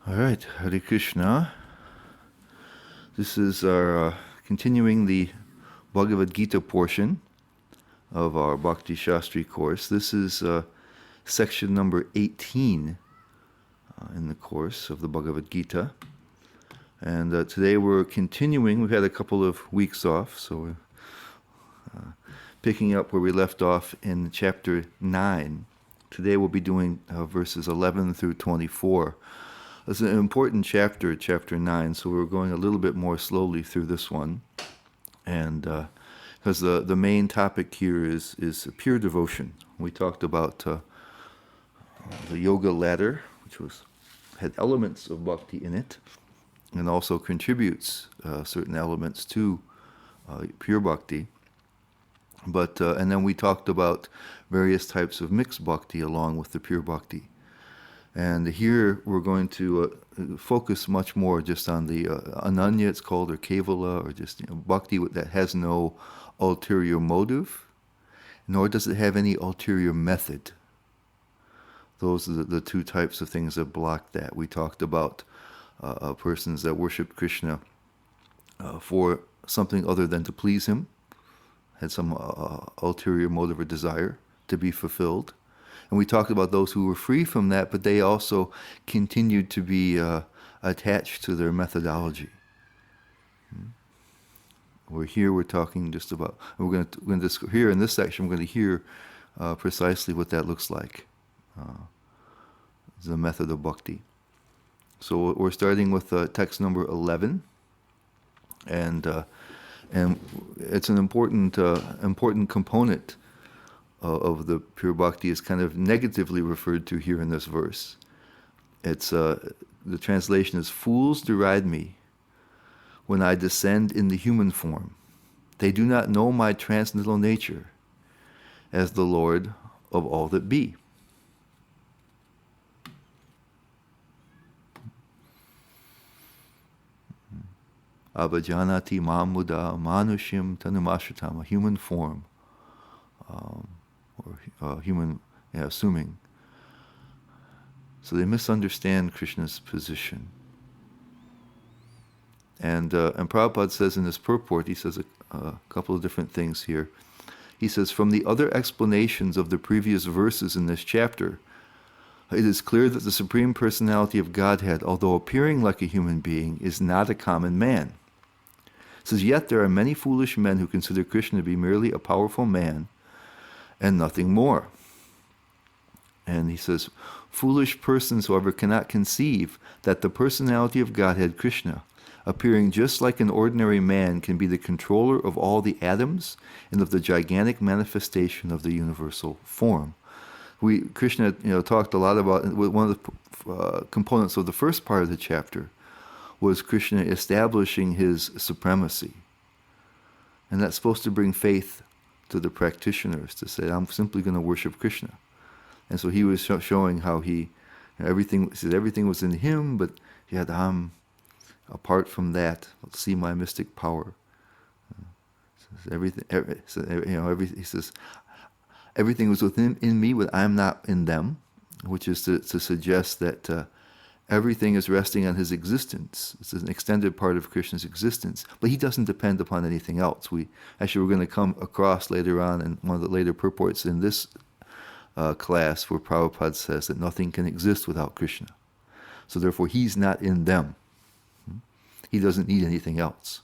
All right, Hare Krishna. This is our continuing the Bhagavad Gita portion of our Bhakti Shastri course. This is section number 18 in the course of the Bhagavad Gita. And today we're continuing. We've had a couple of weeks off, so we're picking up where we left off in chapter 9. Today we'll be doing verses 11 through 24. It's an important chapter, chapter 9, so we're going a little bit more slowly through this one. And because the main topic here is pure devotion. We talked about the yoga ladder, which had elements of bhakti in it, and also contributes certain elements to pure bhakti. But and then we talked about various types of mixed bhakti along with the pure bhakti. And here we're going to focus much more just on the ananya, it's called, or kevala, or just bhakti that has no ulterior motive, nor does it have any ulterior method. Those are the two types of things that block that. We talked about persons that worship Krishna for something other than to please him, had some ulterior motive or desire to be fulfilled. And we talked about those who were free from that, but they also continued to be attached to their methodology. We're talking just about, we're going to here in this section, we're going to hear precisely what that looks like, the method of bhakti. So we're starting with text number 11, and it's an important component of the pure bhakti is kind of negatively referred to here in this verse. It's the translation is, "Fools deride me when I descend in the human form. They do not know my transcendental nature as the Lord of all that be." Abhajanati mam muda manushim tanumashatam, a human form. Or human, assuming. So they misunderstand Krishna's position. And Prabhupada says in his purport, he says a couple of different things here. He says, from the other explanations of the previous verses in this chapter, it is clear that the Supreme Personality of Godhead, although appearing like a human being, is not a common man. He says, yet there are many foolish men who consider Krishna to be merely a powerful man and nothing more. And he says, foolish persons, however, cannot conceive that the personality of Godhead, Krishna, appearing just like an ordinary man, can be the controller of all the atoms and of the gigantic manifestation of the universal form. Krishna talked a lot about, one of the components of the first part of the chapter was Krishna establishing his supremacy. And that's supposed to bring faith to the practitioners, to say, I'm simply going to worship Krishna. And so he was showing how everything was in him, but yet I'm apart from that. See my mystic power. He says, everything was within in me, but I'm not in them, which is to suggest that everything is resting on his existence. It's an extended part of Krishna's existence, but he doesn't depend upon anything else. We're going to come across later on in one of the later purports in this class where Prabhupada says that nothing can exist without Krishna. So therefore he's not in them. He doesn't need anything else.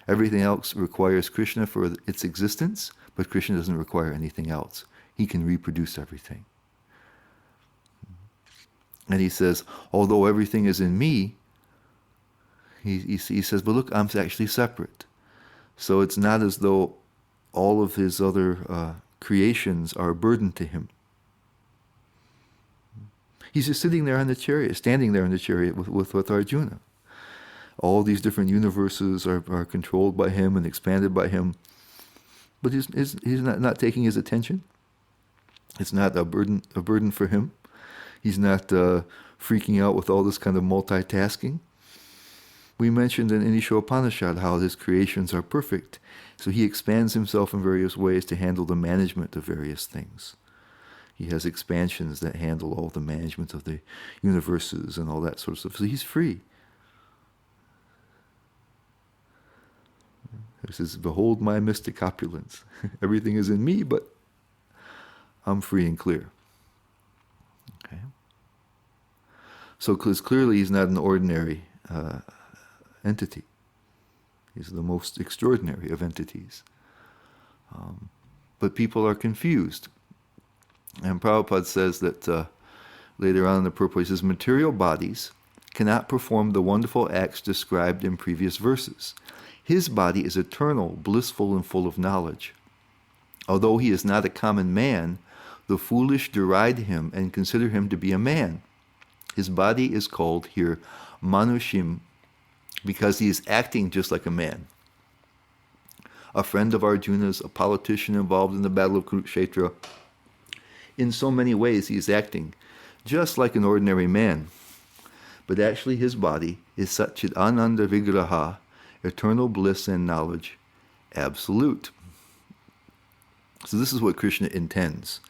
Everything else requires Krishna for its existence, but Krishna doesn't require anything else. He can reproduce everything. And he says, although everything is in me, he says, but look, I'm actually separate. So it's not as though all of his other creations are a burden to him. He's just sitting there on the chariot, standing there in the chariot with Arjuna. All these different universes are controlled by him and expanded by him. But he's not taking his attention. It's not a burden for him. He's not freaking out with all this kind of multitasking. We mentioned in Inisha Upanishad how his creations are perfect. So he expands himself in various ways to handle the management of various things. He has expansions that handle all the management of the universes and all that sort of stuff. So he's free. He says, behold my mystic opulence. Everything is in me, but I'm free and clear. Okay. So clearly he's not an ordinary entity. He's the most extraordinary of entities. But people are confused. And Prabhupada says that later on in the purport, he says, material bodies cannot perform the wonderful acts described in previous verses. His body is eternal, blissful, and full of knowledge. Although he is not a common man, the foolish deride him and consider him to be a man. His body is called here Manushim because he is acting just like a man. A friend of Arjuna's, a politician involved in the battle of Kurukshetra. In so many ways he is acting just like an ordinary man. But actually his body is Satchit Ananda Vigraha, eternal bliss and knowledge, absolute. So this is what Krishna intends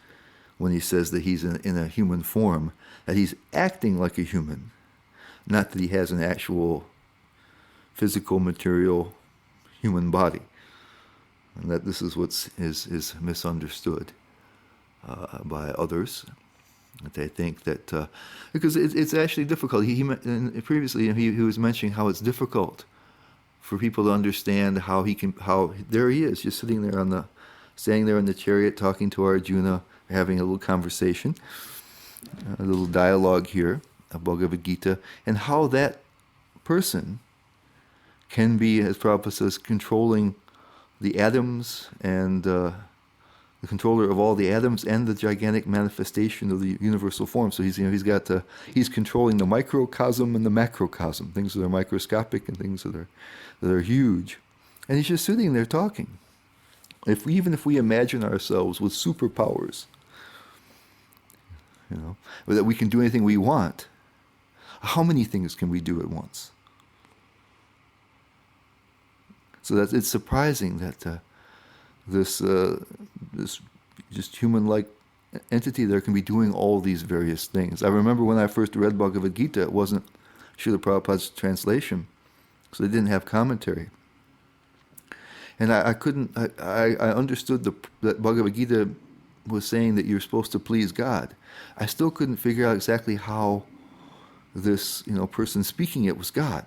when he says that he's in a human form, that he's acting like a human, not that he has an actual physical, material, human body. And that this is what is misunderstood by others. That they think that, because it's actually difficult. Previously he was mentioning how it's difficult for people to understand how there he is, just standing there in the chariot, talking to Arjuna, having a little conversation, a little dialogue here, a Bhagavad Gita, and how that person can be, as Prabhupada says, controlling the atoms and the controller of all the atoms and the gigantic manifestation of the universal form. So he's controlling the microcosm and the macrocosm, things that are microscopic and things that are huge, and he's just sitting there talking. Even if we imagine ourselves with superpowers, that we can do anything we want, how many things can we do at once? So it's surprising that this just human-like entity there can be doing all these various things. I remember when I first read Bhagavad Gita, it wasn't Srila Prabhupada's translation, so they didn't have commentary. And I understood that Bhagavad Gita was saying that you're supposed to please God. I still couldn't figure out exactly how this person speaking it was God.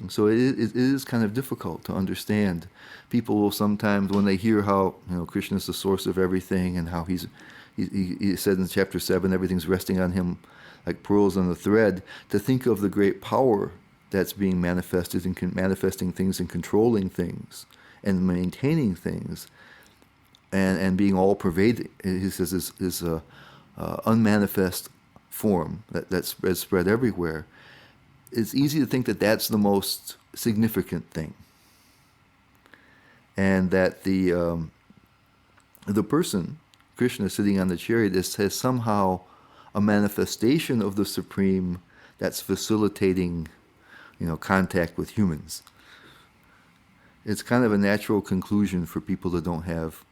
And so it is kind of difficult to understand. People will sometimes, when they hear how Krishna is the source of everything and how he said in chapter 7, everything's resting on him like pearls on a thread, to think of the great power that's being manifested and manifesting things and controlling things and maintaining things and being all pervading. He says is a unmanifest form that's spread everywhere. It's easy to think that that's the most significant thing, and that the person, Krishna sitting on the chariot, has somehow a manifestation of the Supreme that's facilitating, contact with humans. It's kind of a natural conclusion for people that don't have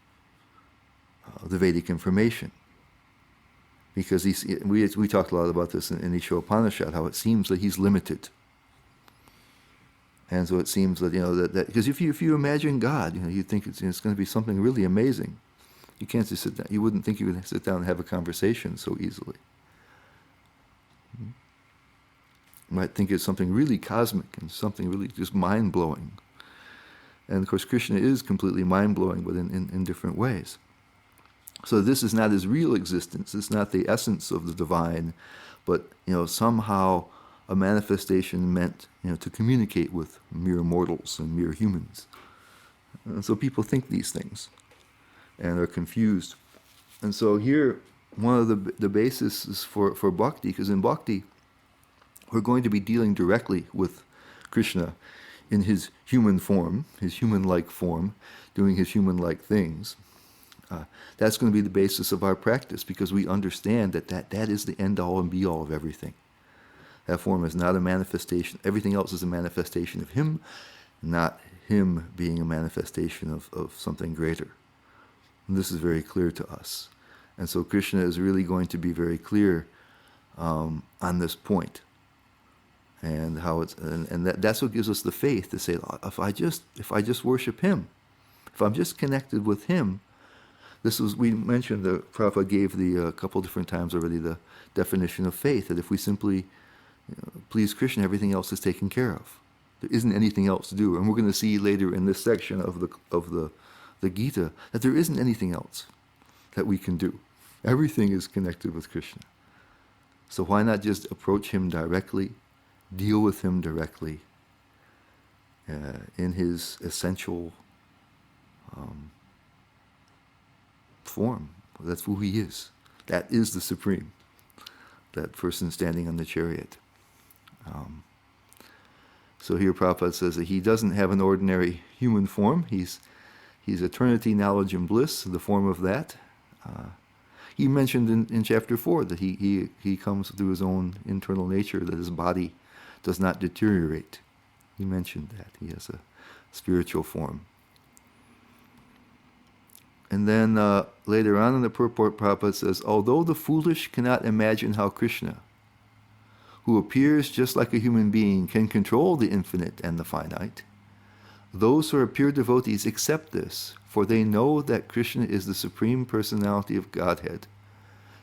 the Vedic information. Because we talked a lot about this in Ishopanishad, how it seems that he's limited, and so it seems that that because if you imagine God, you think it's going to be something really amazing. You can't just sit down. You wouldn't think you could sit down and have a conversation so easily. You might think it's something really cosmic and something really just mind blowing. And of course, Krishna is completely mind blowing, but in different ways. So this is not his real existence. It's not the essence of the divine, but somehow a manifestation meant to communicate with mere mortals and mere humans. And so people think these things and are confused. And so here, one of the basis is for bhakti, because in bhakti, we're going to be dealing directly with Krishna in his human form, his human-like form, doing his human-like things. That's going to be the basis of our practice, because we understand that is the end-all and be-all of everything. That form is not a manifestation. Everything else is a manifestation of him, not him being a manifestation of something greater. And this is very clear to us. And so Krishna is really going to be very clear on this point, and how it's and that's what gives us the faith to say, if I just worship him, if I'm just connected with him. We mentioned that Prabhupada gave a couple different times already the definition of faith, that if we simply please Krishna, everything else is taken care of. There isn't anything else to do. And we're going to see later in this section of the Gita that there isn't anything else that we can do. Everything is connected with Krishna. So why not just approach him directly, deal with him directly in his essential form. That's who he is. That is the Supreme. That person standing on the chariot. So here Prabhupada says that he doesn't have an ordinary human form. He's eternity, knowledge, and bliss, the form of that. He mentioned in chapter 4 that he comes through his own internal nature, that his body does not deteriorate. He mentioned that. He has a spiritual form. And then later on in the purport, Prabhupada says, although the foolish cannot imagine how Krishna, who appears just like a human being, can control the infinite and the finite, those who are pure devotees accept this, for they know that Krishna is the Supreme Personality of Godhead.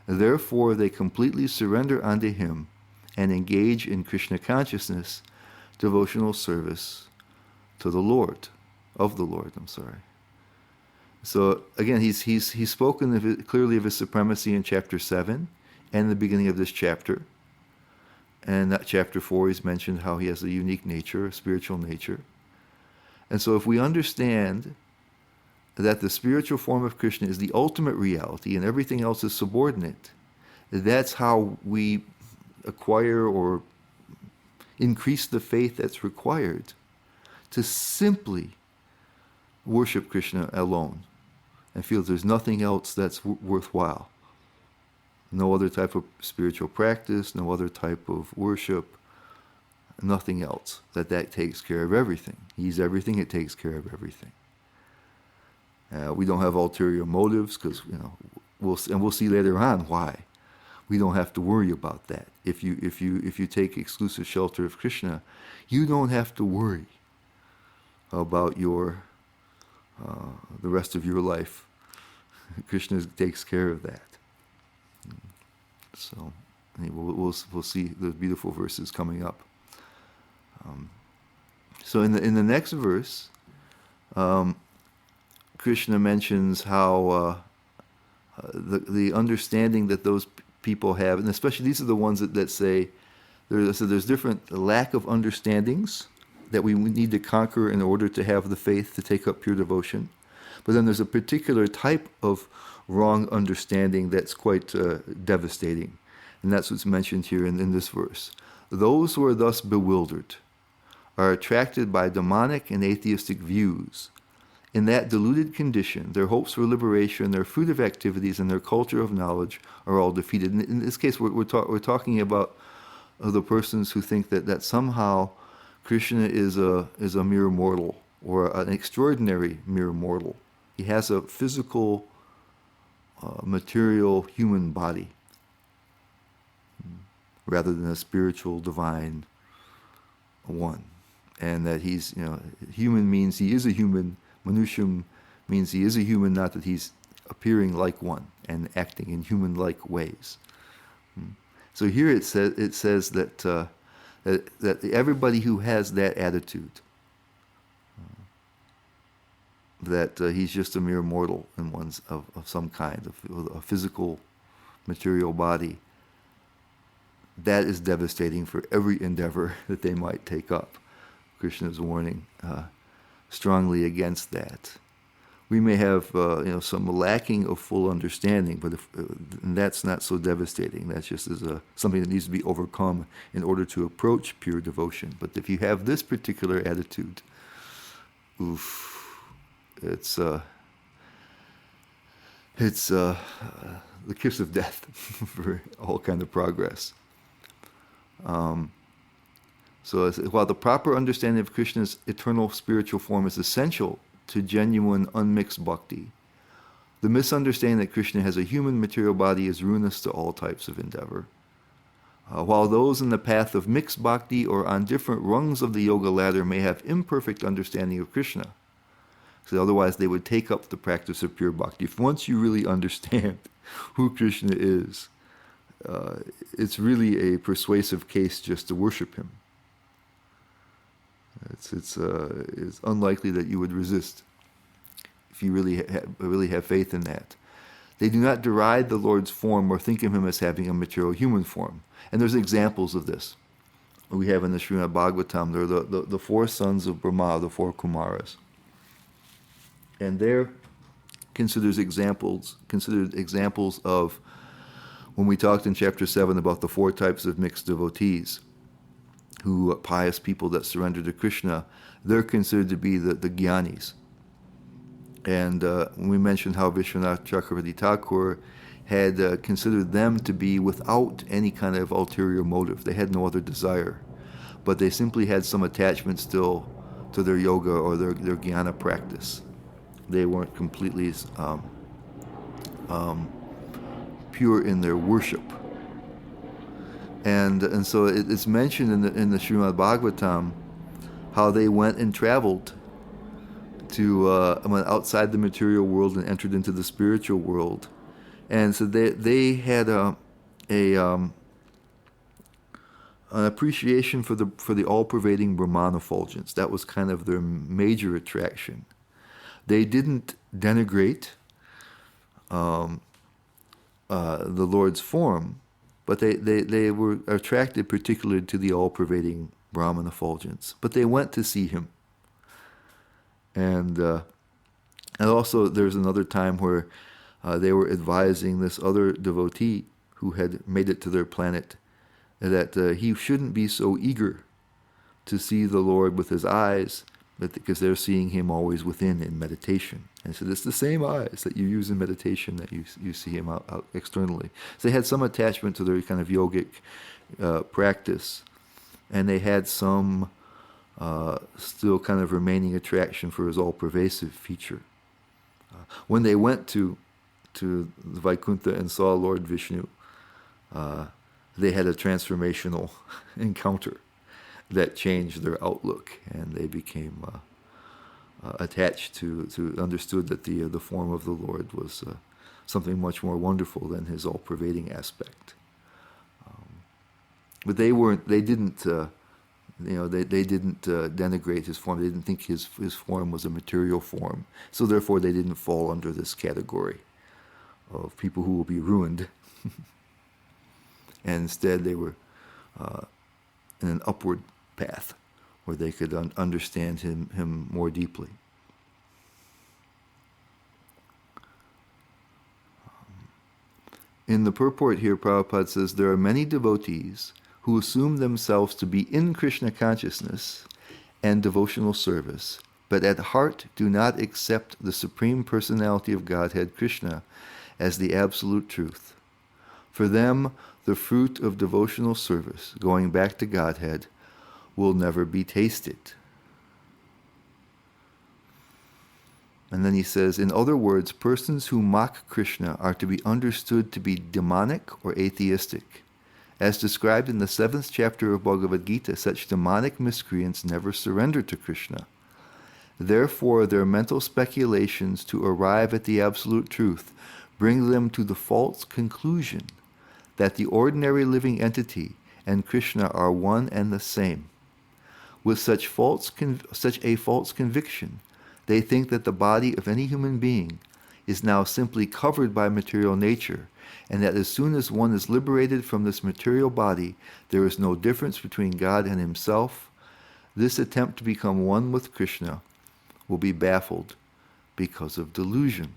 Therefore, they completely surrender unto him and engage in Krishna consciousness, devotional service to the Lord, of the Lord, So again, he's spoken clearly of his supremacy in chapter 7 and the beginning of this chapter. And that chapter 4, he's mentioned how he has a unique nature, a spiritual nature. And so if we understand that the spiritual form of Krishna is the ultimate reality and everything else is subordinate, that's how we acquire or increase the faith that's required to simply worship Krishna alone and feel there's nothing else that's worthwhile. No other type of spiritual practice, no other type of worship, nothing else. That takes care of everything. He's everything, it takes care of everything. We don't have ulterior motives because, we'll see later on why. We don't have to worry about that. If you take exclusive shelter of Krishna, you don't have to worry about the rest of your life. Krishna takes care of that. So we'll see the beautiful verses coming up. So in the next verse, Krishna mentions how the understanding that those people have, and especially these are the ones that say there's different lack of understandings that we need to conquer in order to have the faith to take up pure devotion. But then there's a particular type of wrong understanding that's quite devastating. And that's what's mentioned here in this verse. Those who are thus bewildered are attracted by demonic and atheistic views. In that deluded condition, their hopes for liberation, their fruitive activities, and their culture of knowledge are all defeated. In this case, we're talking about the persons who think that somehow Krishna is a mere mortal, or an extraordinary mere mortal. He has a physical, material, human body, rather than a spiritual, divine one. And that he's, human means he is a human. Manusham means he is a human, not that he's appearing like one and acting in human-like ways. So here it says that everybody who has that attitude, that he's just a mere mortal in of some kind, a physical, material body, that is devastating for every endeavor that they might take up. Krishna is warning strongly against that. We may have some lacking of full understanding, but and that's not so devastating. That's just something that needs to be overcome in order to approach pure devotion. But if you have this particular attitude, it's the kiss of death for all kind of progress. So while the proper understanding of Krishna's eternal spiritual form is essential to genuine unmixed bhakti, The misunderstanding that Krishna has a human material body is ruinous to all types of endeavor. While those in the path of mixed bhakti or on different rungs of the yoga ladder may have imperfect understanding of Krishna, so otherwise they would take up the practice of pure bhakti. If once you really understand who Krishna is, it's really a persuasive case just to worship him. It's unlikely that you would resist if you really have faith in that. They do not deride the Lord's form or think of him as having a material human form. And there's examples of this. We have in the Srimad Bhagavatam, there are the four sons of Brahma, the four Kumaras. And they're considered examples of, when we talked in chapter 7 about the four types of mixed devotees, who pious people that surrender to Krishna, they're considered to be the jnanis. And when we mentioned how Vishwanath Chakravarti Thakur had considered them to be without any kind of ulterior motive. They had no other desire. But they simply had some attachment still to their yoga or their jnana practice. They weren't completely pure in their worship. And so it's mentioned in the Srimad Bhagavatam how they went and traveled to went outside the material world and entered into the spiritual world. And so they had an appreciation for the all-pervading Brahman effulgence. That was kind of their major attraction. They didn't denigrate the Lord's form, but they were attracted particularly to the all-pervading Brahman effulgence. But they went to see him. And also there's another time where they were advising this other devotee who had made it to their planet that he shouldn't be so eager to see the Lord with his eyes, because they're seeing him always within in meditation. And so it's the same eyes that you use in meditation that you see him out externally. So they had some attachment to their kind of yogic practice, and they had some still kind of remaining attraction for his all-pervasive feature. When they went to the Vaikuntha and saw Lord Vishnu, they had a transformational encounter that changed their outlook, and they became attached to understood that the form of the Lord was something much more wonderful than his all-pervading aspect. But they didn't denigrate his form. They didn't think his form was a material form. So therefore they didn't fall under this category of people who will be ruined. And instead they were in an upward path where they could understand him more deeply. In the purport here, Prabhupada says, there are many devotees who assume themselves to be in Krishna consciousness and devotional service, but at heart do not accept the Supreme Personality of Godhead, Krishna, as the absolute truth. For them, the fruit of devotional service, going back to Godhead, will never be tasted. And then he says, in other words, persons who mock Krishna are to be understood to be demonic or atheistic. As described in the 7th chapter of Bhagavad Gita, such demonic miscreants never surrender to Krishna. Therefore, their mental speculations to arrive at the absolute truth bring them to the false conclusion that the ordinary living entity and Krishna are one and the same. With such a false conviction, they think that the body of any human being is now simply covered by material nature, and that as soon as one is liberated from this material body, there is no difference between God and himself. This attempt to become one with Krishna will be baffled because of delusion.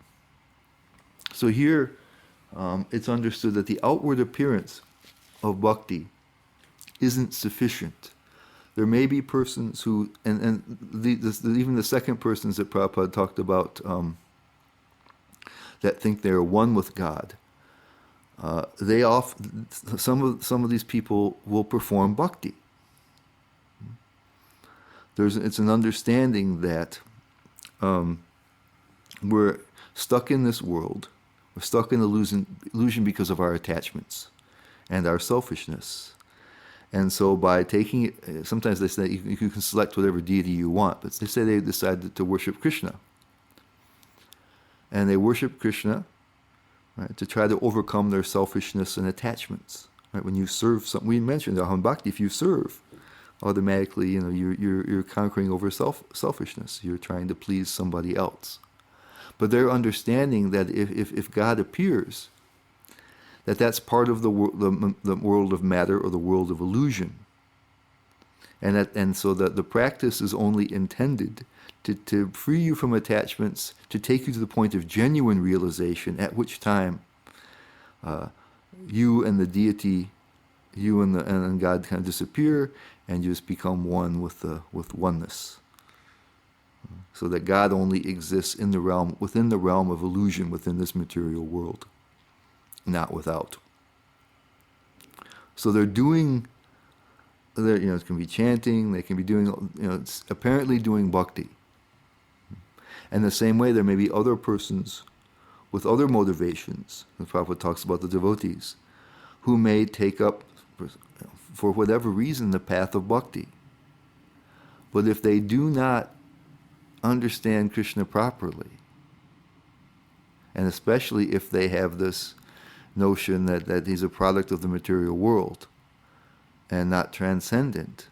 So here, it's understood that the outward appearance of bhakti isn't sufficient. There may be persons who, even the second persons that Prabhupada talked about, that think they're one with God. Some of these people will perform bhakti. It's an understanding that we're stuck in this world. We're stuck in illusion because of our attachments and our selfishness. And so by taking it, sometimes they say you can select whatever deity you want, but they say they decided to worship Krishna. And they worship Krishna, right, to try to overcome their selfishness and attachments. Right? When you serve something, we mentioned Aham Bhakti, if you serve, automatically, you're conquering over selfishness. You're trying to please somebody else. But they're understanding that if God appears, that's part of the world of matter or the world of illusion. And so the practice is only intended to free you from attachments, to take you to the point of genuine realization, at which time you and the deity, you and God kind of disappear, and you just become one with oneness. So that God only exists within the realm of illusion, within this material world, not without. So it can be chanting, they can be doing, it's apparently doing bhakti. And the same way, there may be other persons with other motivations. The Prabhupada talks about the devotees who may take up, for whatever reason, the path of bhakti. But if they do not understand Krishna properly, and especially if they have this notion that he's a product of the material world and not transcendent,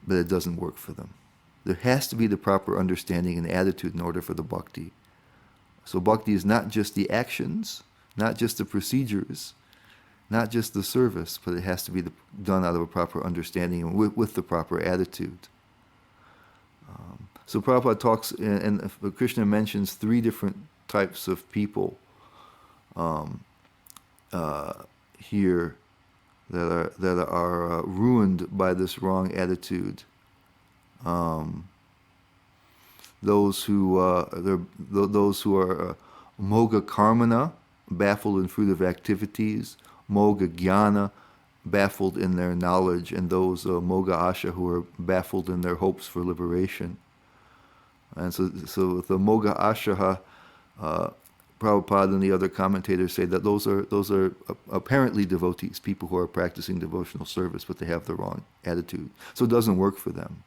but it doesn't work for them. There has to be the proper understanding and attitude in order for the bhakti. So bhakti is not just the actions, not just the procedures, not just the service, but it has to be done out of a proper understanding and with the proper attitude. So Prabhupada talks, and Krishna mentions 3 different types of people here that are ruined by this wrong attitude. Those who are moga karmana, baffled in fruitive activities, moga jnana, baffled in their knowledge, and those moga asha, who are baffled in their hopes for liberation. And so the moga asha, Prabhupada and the other commentators say that those are apparently devotees, people who are practicing devotional service, but they have the wrong attitude. So it doesn't work for them.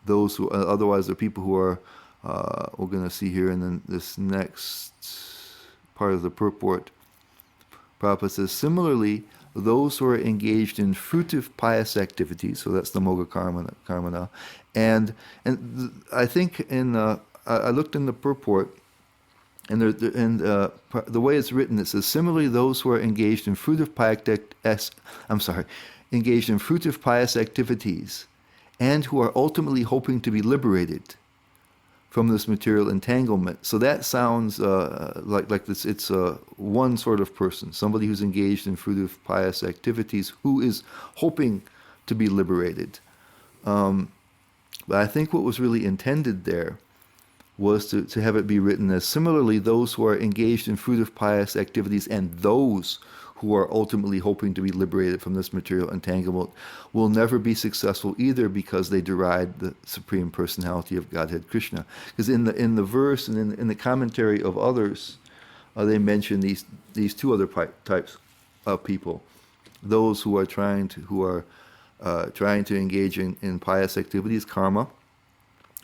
Those who otherwise are people who are, we're going to see here in this next part of the purport, Prabhupada says, similarly, those who are engaged in fruitive pious activities, so that's the moga karmana, and I think I looked in the purport, and the way it's written, it says, similarly, those who are engaged in fruitive pious activities, and who are ultimately hoping to be liberated from this material entanglement. So that sounds like this. It's one sort of person, somebody who's engaged in fruitive pious activities, who is hoping to be liberated. But I think what was really intended there was to have it be written as, similarly, those who are engaged in fruitive pious activities and those who are ultimately hoping to be liberated from this material entanglement will never be successful either, because they deride the Supreme Personality of Godhead Krishna. Because in the verse and in the commentary of others, they mention these 2 other types of people: those who are trying to engage in pious activities, karma.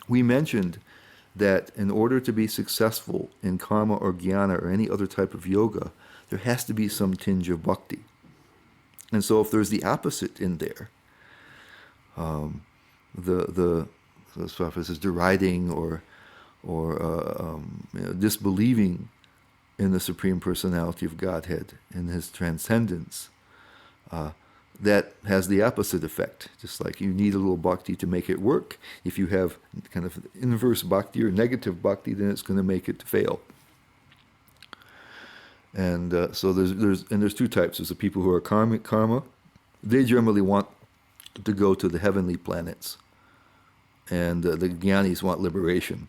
We mentioned that in order to be successful in karma or jnana or any other type of yoga, there has to be some tinge of bhakti. And so if there's the opposite in there, the Swami says, deriding or disbelieving in the Supreme Personality of Godhead, in His transcendence, that has the opposite effect. Just like you need a little bhakti to make it work. If you have kind of inverse bhakti or negative bhakti, then it's going to make it fail. And so there's 2 types. There's the people who are karma. They generally want to go to the heavenly planets, and the jnanis want liberation.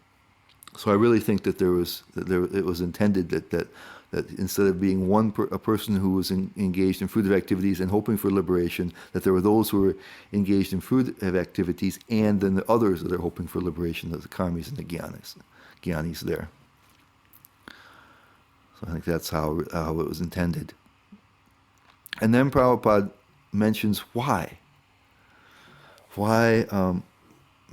So I really think that it was intended that That instead of being a person who was engaged in fruitive activities and hoping for liberation, that there were those who were engaged in fruitive activities, and then the others that are hoping for liberation, the karmis and the jnanis there. So I think that's how it was intended. And then Prabhupada mentions why. Why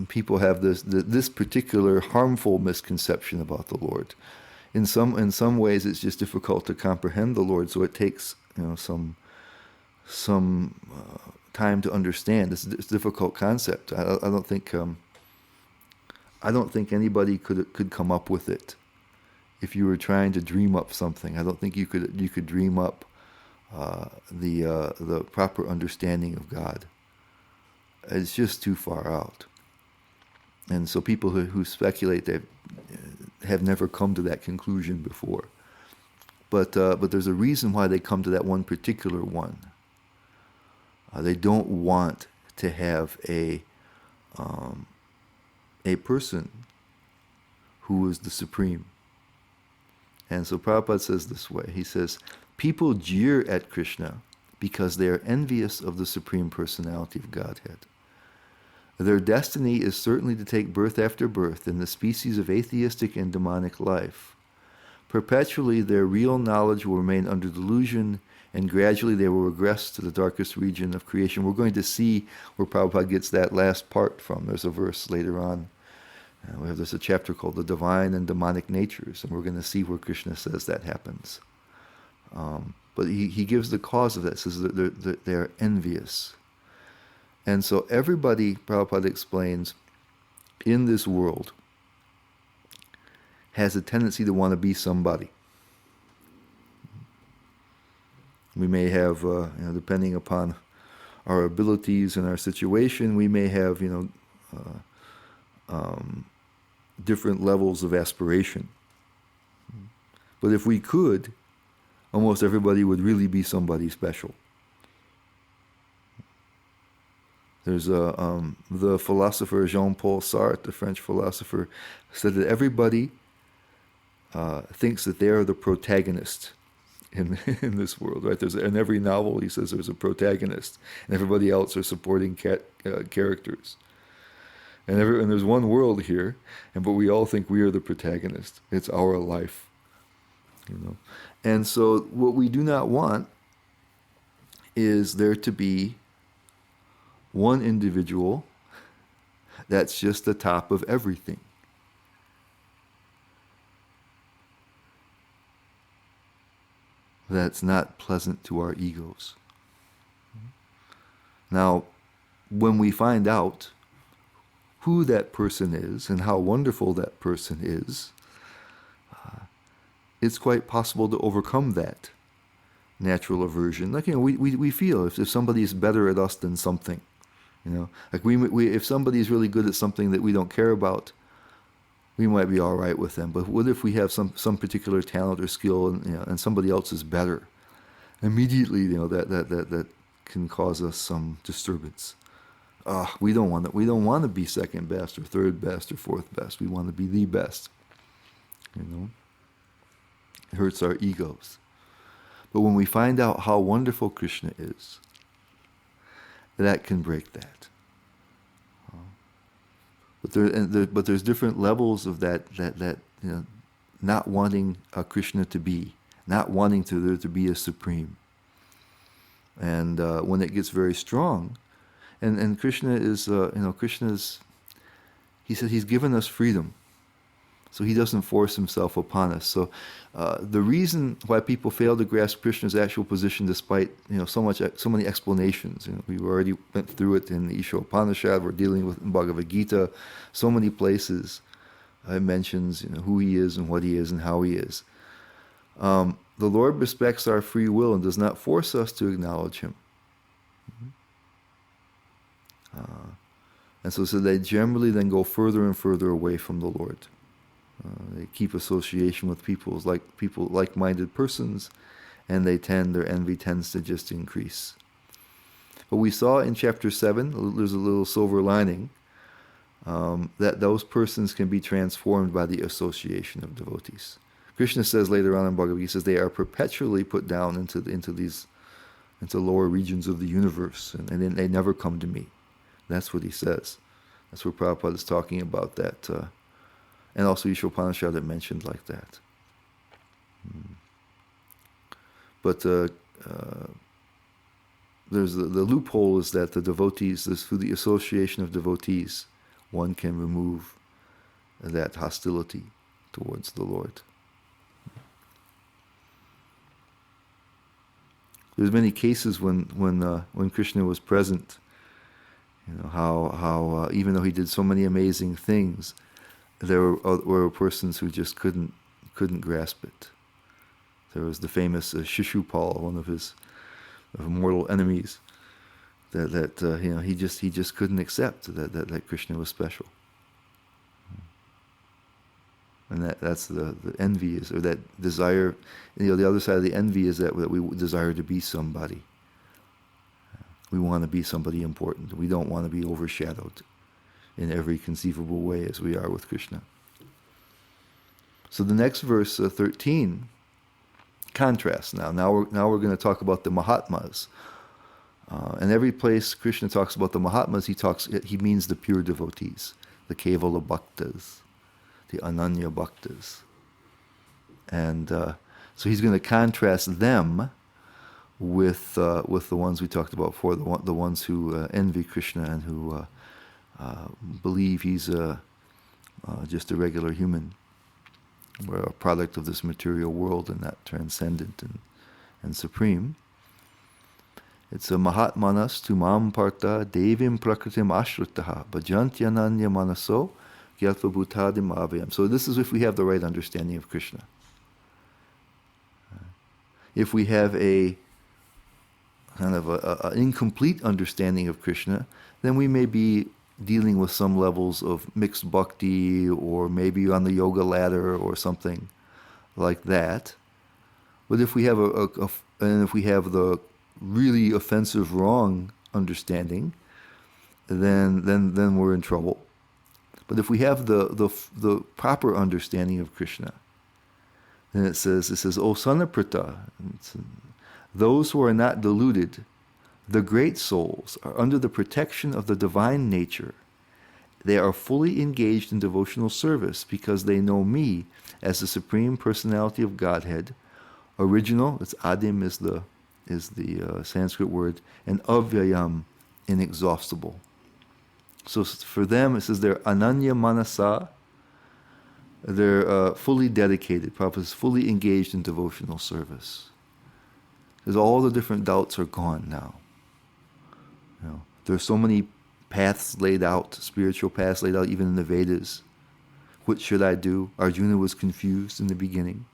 people have this particular harmful misconception about the Lord. In some ways, it's just difficult to comprehend the Lord, so it takes some time to understand. It's a difficult concept. I don't think anybody could come up with it. If you were trying to dream up something, I don't think you could dream up the proper understanding of God. It's just too far out. And so people who speculate, they have never come to that conclusion before. But there's a reason why they come to that one particular one. They don't want to have a person who is the supreme. And so Prabhupada says this way. He says, people jeer at Krishna because they are envious of the Supreme Personality of Godhead. Their destiny is certainly to take birth after birth in the species of atheistic and demonic life. Perpetually their real knowledge will remain under delusion, and gradually they will regress to the darkest region of creation. We're going to see where Prabhupada gets that last part from. There's a verse later on. There's a chapter called The Divine and Demonic Natures, and we're going to see where Krishna says that happens. But he gives the cause of that. Says that they're envious. And so everybody, Prabhupada explains, in this world has a tendency to want to be somebody. We may have, depending upon our abilities and our situation, we may have, different levels of aspiration. But if we could, almost everybody would really be somebody special. There's the philosopher Jean-Paul Sartre, the French philosopher, said that everybody thinks that they are the protagonist in this world, right? In every novel, he says there's a protagonist, and everybody else are supporting characters. And there's one world here, but we all think we are the protagonist. It's our life, And so, what we do not want is there to be one individual that's just the top of everything. That's not pleasant to our egos. Now, when we find out who that person is and how wonderful that person is, it's quite possible to overcome that natural aversion. Like, we feel if somebody is better at us than something, like if somebody is really good at something that we don't care about, we might be all right with them. But what if we have some particular talent or skill and somebody else is better? Immediately, that can cause us some disturbance. We don't want to be second best or third best or fourth best. We want to be the best. It hurts our egos. But when we find out how wonderful Krishna is, that can break that. But there's different levels of that not wanting Krishna to be, not wanting there to be a supreme. And when it gets very strong, and Krishna is, he said he's given us freedom. So he doesn't force himself upon us. So the reason why people fail to grasp Krishna's actual position, despite so many explanations, we already went through it in the Isha Upanishad. We're dealing with in Bhagavad Gita. So many places it mentions who he is and what he is and how he is. The Lord respects our free will and does not force us to acknowledge him. And so they generally then go further and further away from the Lord. They keep association with like-minded persons, and their envy tends to just increase. But we saw in chapter 7, there's a little silver lining, that those persons can be transformed by the association of devotees. Krishna says later on in Bhagavad Gita, he says they are perpetually put down into lower regions of the universe, and then they never come to me. That's what he says. That's where Prabhupada is talking about that. And also Ishopanishad that mentioned like that. But there's the loophole is that the devotees, through the association of devotees, one can remove that hostility towards the Lord. There's many cases when Krishna was present, how even though he did so many amazing things, there were persons who just couldn't grasp it. There was the famous Shishupal, one of his mortal enemies, that he just couldn't accept that Krishna was special. And that's the envy is, or that desire. The other side of the envy is that we desire to be somebody. We want to be somebody important. We don't want to be overshadowed in every conceivable way as we are with Krishna. So the next verse, 13, contrast. Now we're going to talk about the Mahatmas. And every place Krishna talks about the Mahatmas, he means the pure devotees, the Kevala Bhaktas, the Ananya Bhaktas. And so he's going to contrast them with the ones we talked about before, the ones who envy Krishna and who believe he's just a regular human. We're a product of this material world and not transcendent and supreme. It's a Mahatmanas tumam parta devim prakritim ashrutaha bhajantyananya manaso gyatva bhutadim avayam. So this is if we have the right understanding of Krishna. If we have a kind of an incomplete understanding of Krishna, then we may be dealing with some levels of mixed bhakti, or maybe on the yoga ladder or something like that. But if we have if we have the really offensive wrong understanding, then we're in trouble. But if we have the proper understanding of Krishna, then it says O Sanaprita, those who are not deluded, the great souls, are under the protection of the divine nature. They are fully engaged in devotional service because they know me as the Supreme Personality of Godhead. Original, it's Adim is the Sanskrit word, and Avyayam, inexhaustible. So for them, it says they're Ananya Manasa. They're fully dedicated. Prabhupada is fully engaged in devotional service. Because all the different doubts are gone now. There are so many paths laid out, spiritual paths laid out, even in the Vedas. What should I do? Arjuna was confused in the beginning.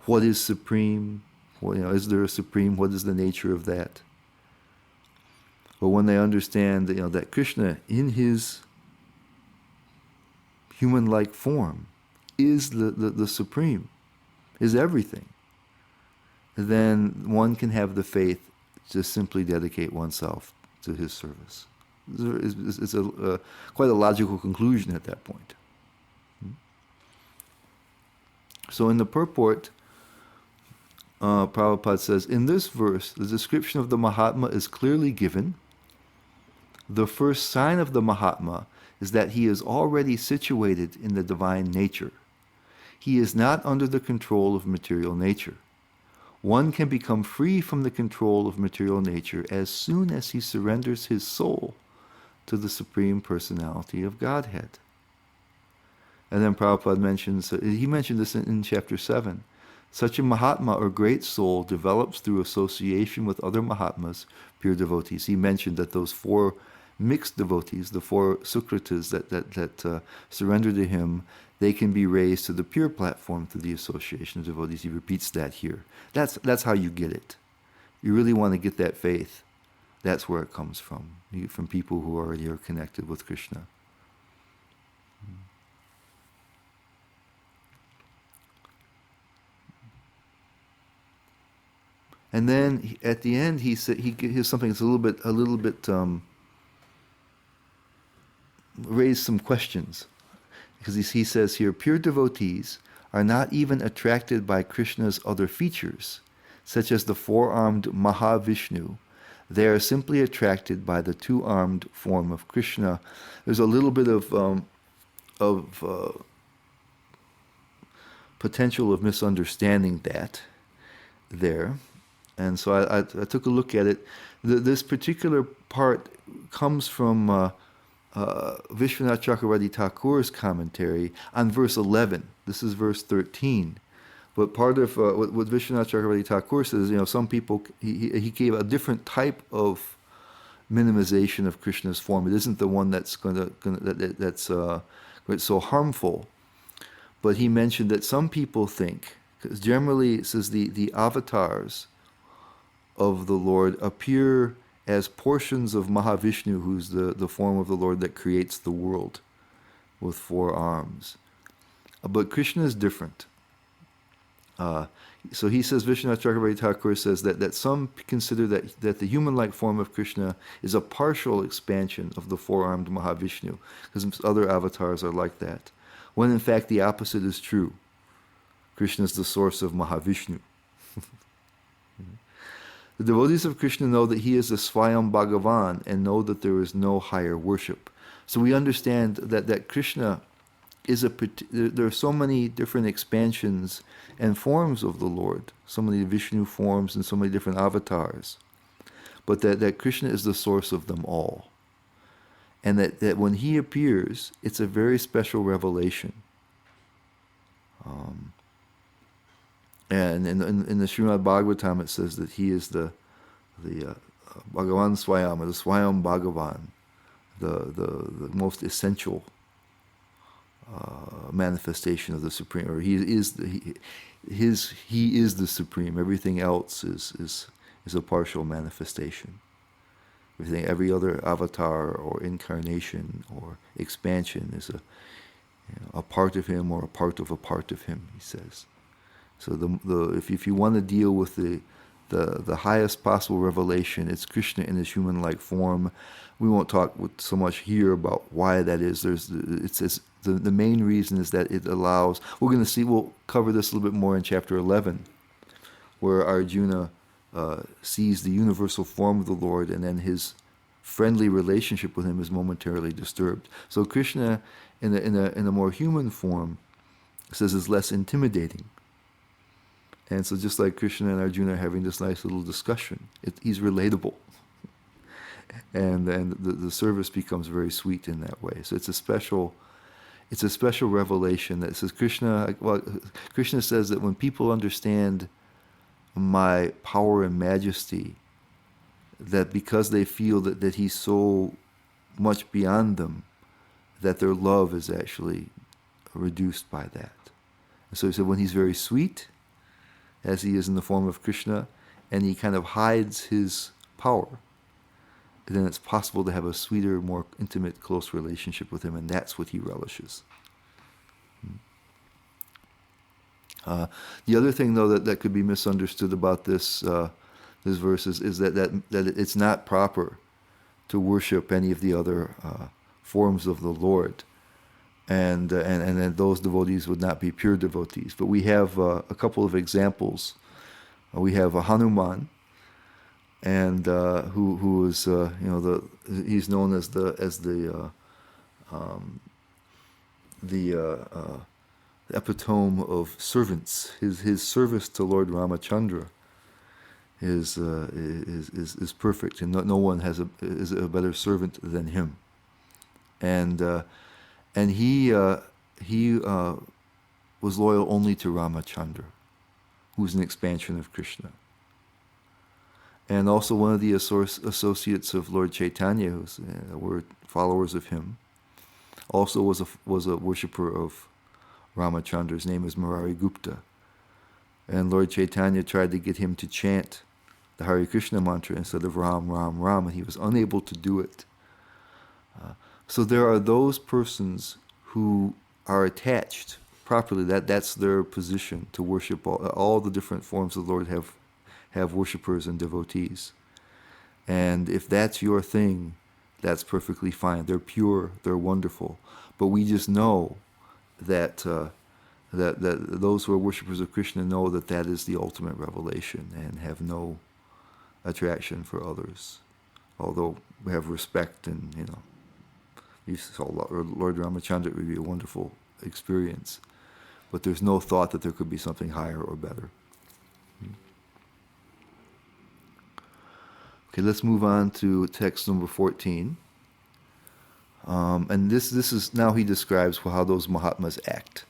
What is supreme? Is there a supreme? What is the nature of that? But when they understand that Krishna, in his human-like form, is the supreme, is everything, then one can have the faith to simply dedicate oneself to his service. It's quite a logical conclusion at that point. So in the purport, Prabhupada says, in this verse, the description of the Mahatma is clearly given. The first sign of the Mahatma is that he is already situated in the divine nature. He is not under the control of material nature. One can become free from the control of material nature as soon as he surrenders his soul to the Supreme Personality of Godhead. And then Prabhupada mentions this in chapter 7. Such a Mahatma or great soul develops through association with other Mahatmas, pure devotees. He mentioned that those four mixed devotees, the four Sukritas that surrender to him, they can be raised to the pure platform through the association of devotees. He repeats that here. That's how you get it. You really want to get that faith. That's where it comes from people who already are connected with Krishna. And then at the end, he said he gives something that's a little bit raised some questions. because he says here, pure devotees are not even attracted by Krishna's other features, such as the four-armed Mahavishnu. They are simply attracted by the two-armed form of Krishna. There's a little bit of potential of misunderstanding that there. And so I took a look at it. This particular part comes from Vishwanath Chakravarti Thakur's commentary on verse 11. This is verse 13. But part of what Vishwanath Chakravarti Thakur says, some people, he gave a different type of minimization of Krishna's form. It isn't the one that's that's so harmful. But he mentioned that some people think, because generally it says the avatars of the Lord appear as portions of Mahavishnu, who's the form of the Lord that creates the world with four arms. But Krishna is different. So he says, Vishwanath Chakravarti Thakur says that some consider that the human-like form of Krishna is a partial expansion of the four-armed Mahavishnu, because other avatars are like that, when in fact the opposite is true. Krishna is the source of Mahavishnu. The devotees of Krishna know that he is the Swayam Bhagavan and know that there is no higher worship. So we understand that Krishna is there are so many different expansions and forms of the Lord, so many Vishnu forms and so many different avatars, but that Krishna is the source of them all. And that when he appears, it's a very special revelation. And in the Srimad Bhagavatam it says that he is the Bhagavan Swayam, or the Swayam Bhagavan, the most essential manifestation of the Supreme, or he is the Supreme. Everything else is a partial manifestation. Every other avatar or incarnation or expansion is a part of him or a part of him, he says. So if you want to deal with the highest possible revelation, it's Krishna in his human-like form. We won't talk so much here about why that is. The main reason is that it allows. We'll cover this a little bit more in chapter 11, where Arjuna sees the universal form of the Lord, and then his friendly relationship with him is momentarily disturbed. So Krishna, in a more human form, says is less intimidating. And so just like Krishna and Arjuna are having this nice little discussion, he's relatable. And the service becomes very sweet in that way. So it's a special revelation that says Krishna says that when people understand my power and majesty, that because they feel that he's so much beyond them, that their love is actually reduced by that. And so he said when he's very sweet, as he is in the form of Krishna, and he kind of hides his power, then it's possible to have a sweeter, more intimate, close relationship with him, and that's what he relishes. The other thing, though, that could be misunderstood about this verse is that it's not proper to worship any of the other forms of the Lord, and those devotees would not be pure devotees. But we have a couple of examples. We have a Hanuman, and who is he's known as the epitome of servants. His service to Lord Ramachandra is perfect, and no one is a better servant than him. And he was loyal only to Ramachandra, who's an expansion of Krishna. And also one of the associates of Lord Chaitanya, who were followers of him, also was a worshipper of Ramachandra. His name is Murari Gupta. And Lord Chaitanya tried to get him to chant the Hare Krishna mantra instead of Ram, Ram, Ram, and he was unable to do it. So there are those persons who are attached properly. That's their position, to worship all the different forms of the Lord have worshipers and devotees. And if that's your thing, that's perfectly fine. They're pure, they're wonderful. But we just know that that those who are worshippers of Krishna know that that is the ultimate revelation and have no attraction for others. Although we have respect, and you saw Lord Ramachandra, it would be a wonderful experience, but there's no thought that there could be something higher or better. Okay, let's move on to text number 14. And this is now he describes how those Mahatmas act.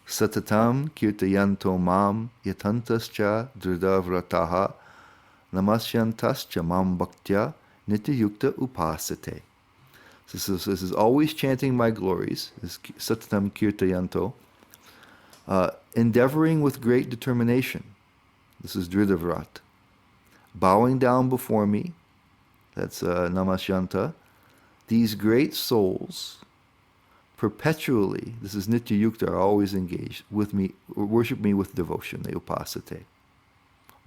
Satatam kirtayanto mam yatantascha drdavrataha namasyantascha mam bhaktya nityayukta upasate. This is always chanting my glories, this Satatam kirtayanto, endeavoring with great determination. This is dridavrat. Bowing down before me, that's namasyanta. These great souls perpetually, this is nitya yukta, are always engaged with me, worship me with devotion, they upasate.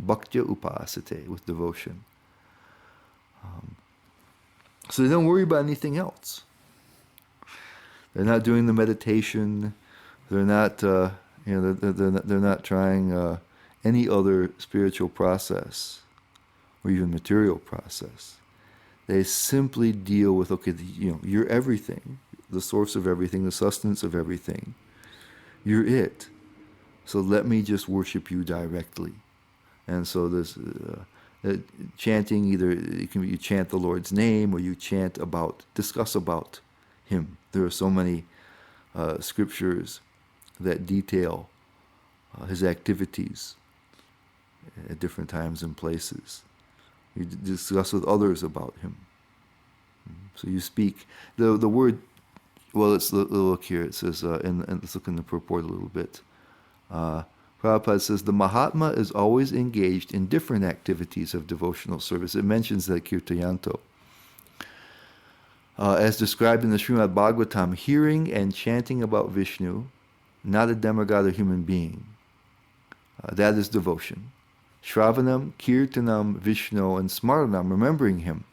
Bhaktya upasate, with devotion. So they don't worry about anything else. They're not doing the meditation. They're not, they're not trying any other spiritual process or even material process. They simply deal with, okay, you're everything, the source of everything, the sustenance of everything. You're it. So let me just worship you directly. And so this chanting, either you chant the Lord's name or you discuss about Him. There are so many scriptures that detail His activities at different times and places. You discuss with others about Him. So you speak. The word, well, let's look here. It says, let's look in the purport a little bit. Prabhupada says, the Mahatma is always engaged in different activities of devotional service. It mentions that Kirtayanto. As described in the Srimad Bhagavatam, hearing and chanting about Vishnu, not a demigod or human being. That is devotion. Shravanam, Kirtanam, Vishnu, and Smaranam, remembering Him.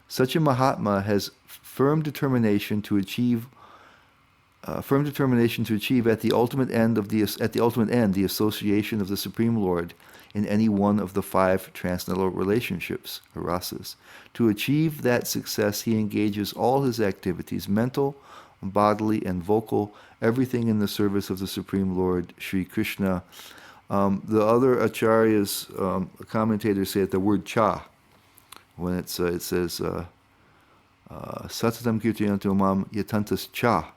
Such a Mahatma has firm determination to achieve at the ultimate end the association of the Supreme Lord in any one of the 5 transcendental relationships, or rasas. To achieve that success, he engages all his activities, mental, bodily, and vocal, everything in the service of the Supreme Lord, Sri Krishna. The other acharyas, commentators say that the word cha, when it says Satatam kirtayanto mam yatantas cha,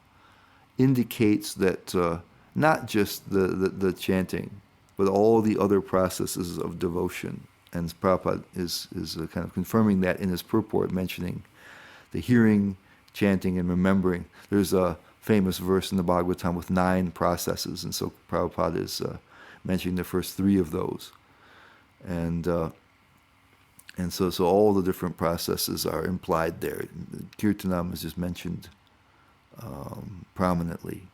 indicates that not just the chanting, but all the other processes of devotion. And Prabhupada is kind of confirming that in his purport, mentioning the hearing, chanting, and remembering. There's a famous verse in the Bhagavatam with 9 processes, and so Prabhupada is mentioning the first 3 of those. And so all the different processes are implied there. Kirtanam is just mentioned prominently,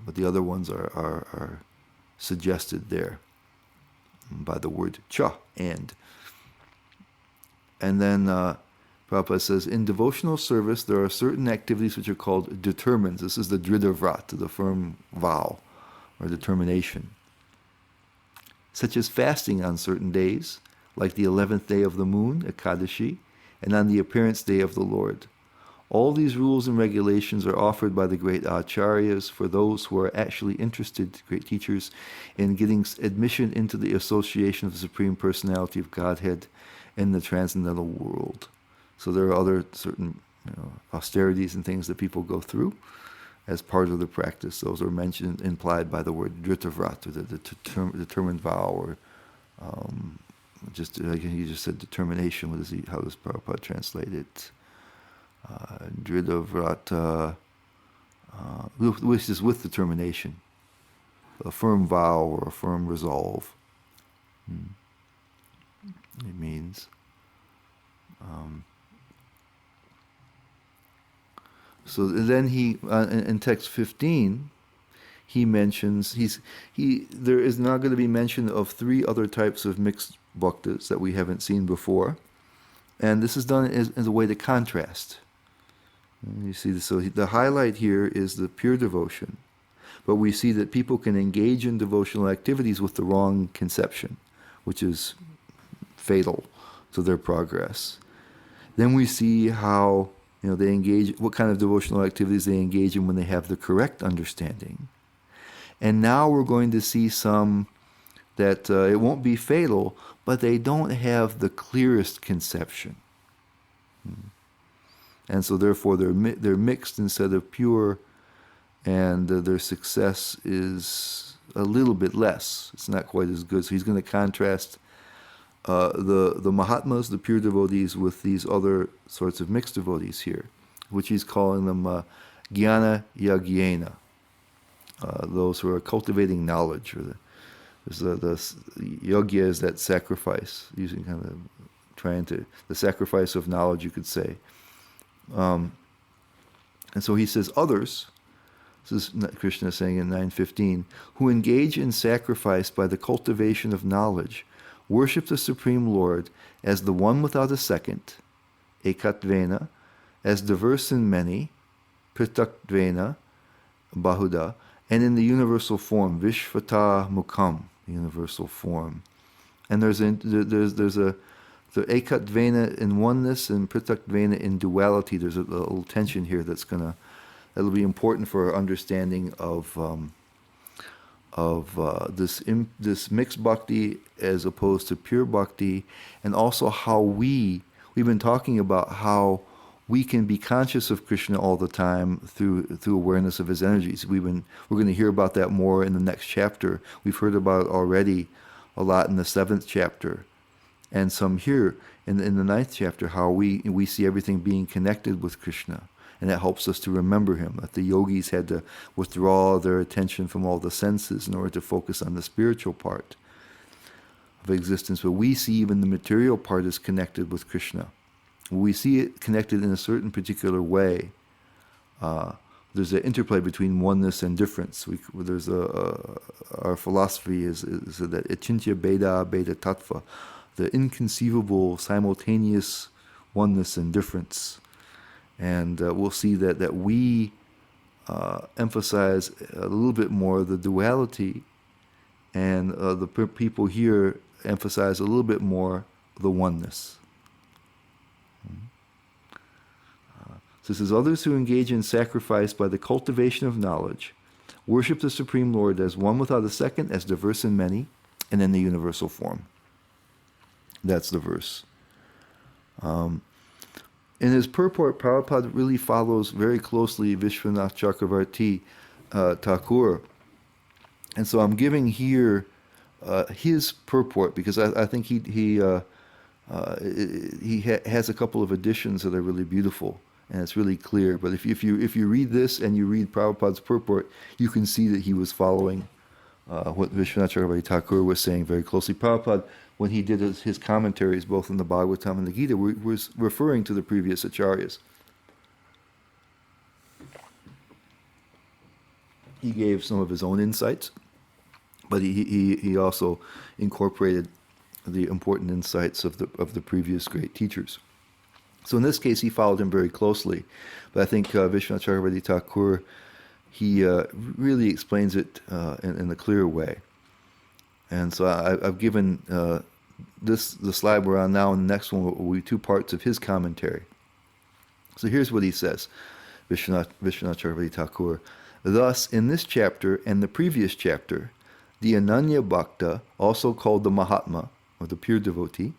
but the other ones are suggested there by the word cha, and then Prabhupada says, in devotional service there are certain activities which are called determines. This is the dridavrat, the firm vow or determination, such as fasting on certain days, like the 11th day of the moon, Ekadashi, and on the appearance day of the Lord. All these rules and regulations are offered by the great acharyas for those who are actually interested, great teachers, in getting admission into the association of the Supreme Personality of Godhead in the transcendental world. So there are other certain austerities and things that people go through as part of the practice. Those are mentioned, implied by the word dritavrat, or the determined vow, or just like he just said, determination. How does Prabhupada translate it? Dridavrat, which is with determination, a firm vow or a firm resolve. It means. So then he, in text 15, he mentions there is now going to be mention of 3 other types of mixed bhaktas that we haven't seen before, and this is done as a way to contrast. And you see, so the highlight here is the pure devotion. But we see that people can engage in devotional activities with the wrong conception, which is fatal to their progress. Then we see how they engage, what kind of devotional activities they engage in when they have the correct understanding. And now we're going to see some that it won't be fatal, but they don't have the clearest conception. And so therefore they're mixed instead of pure, and their success is a little bit less. It's not quite as good. So he's going to contrast the Mahatmas, the pure devotees, with these other sorts of mixed devotees here, which he's calling them Jnana Yagyena, those who are cultivating knowledge. Or the yogya is that sacrifice, using kind of the sacrifice of knowledge, you could say. And so he says, others, this is Krishna saying in 9:15, who engage in sacrifice by the cultivation of knowledge, worship the Supreme Lord as the one without a second, ekatvena, as diverse in many, pritatvena, bahuda, and in the universal form, vishvata mukham, the universal form. And there's the ekatvena in oneness and pritatvena in duality. There's a little tension here that'll be important for our understanding of this mixed bhakti as opposed to pure bhakti, and also how we've been talking about how we can be conscious of Krishna all the time through awareness of his energies. We're going to hear about that more in the next chapter. We've heard about it already a lot in the 7th chapter, and some here in the 9th chapter, how we see everything being connected with Krishna. And that helps us to remember him, that the yogis had to withdraw their attention from all the senses in order to focus on the spiritual part of existence. But we see even the material part is connected with Krishna. We see it connected in a certain particular way. There's an interplay between oneness and difference. Our philosophy is that achintya beda beda tattva, the inconceivable simultaneous oneness and difference. And we'll see that we emphasize a little bit more the duality, and the people here emphasize a little bit more the oneness. So it says, others who engage in sacrifice by the cultivation of knowledge worship the Supreme Lord as one without a second, as diverse in many, and in the universal form. That's the verse. In his purport, Prabhupada really follows very closely Vishwanath Chakravarti Thakur. And so I'm giving here his purport, because I think he has a couple of additions that are really beautiful, and it's really clear. But if you read this and you read Prabhupada's purport, you can see that he was following what Vishwanath Chakravarti Thakur was saying very closely. Prabhupada, when he did his commentaries both in the Bhagavatam and the Gita, was referring to the previous acharyas. He gave some of his own insights, but he also incorporated the important insights of the previous great teachers. So in this case, he followed him very closely. But I think Vishwanath Chakravarti Thakur, he really explains it in a clear way. And so I've given the slide we're on now, and the next one will be 2 parts of his commentary. So here's what he says, Vishwanath Chakravarti Thakur. Thus, in this chapter and the previous chapter, the Ananya Bhakta, also called the Mahatma, or the pure devotee,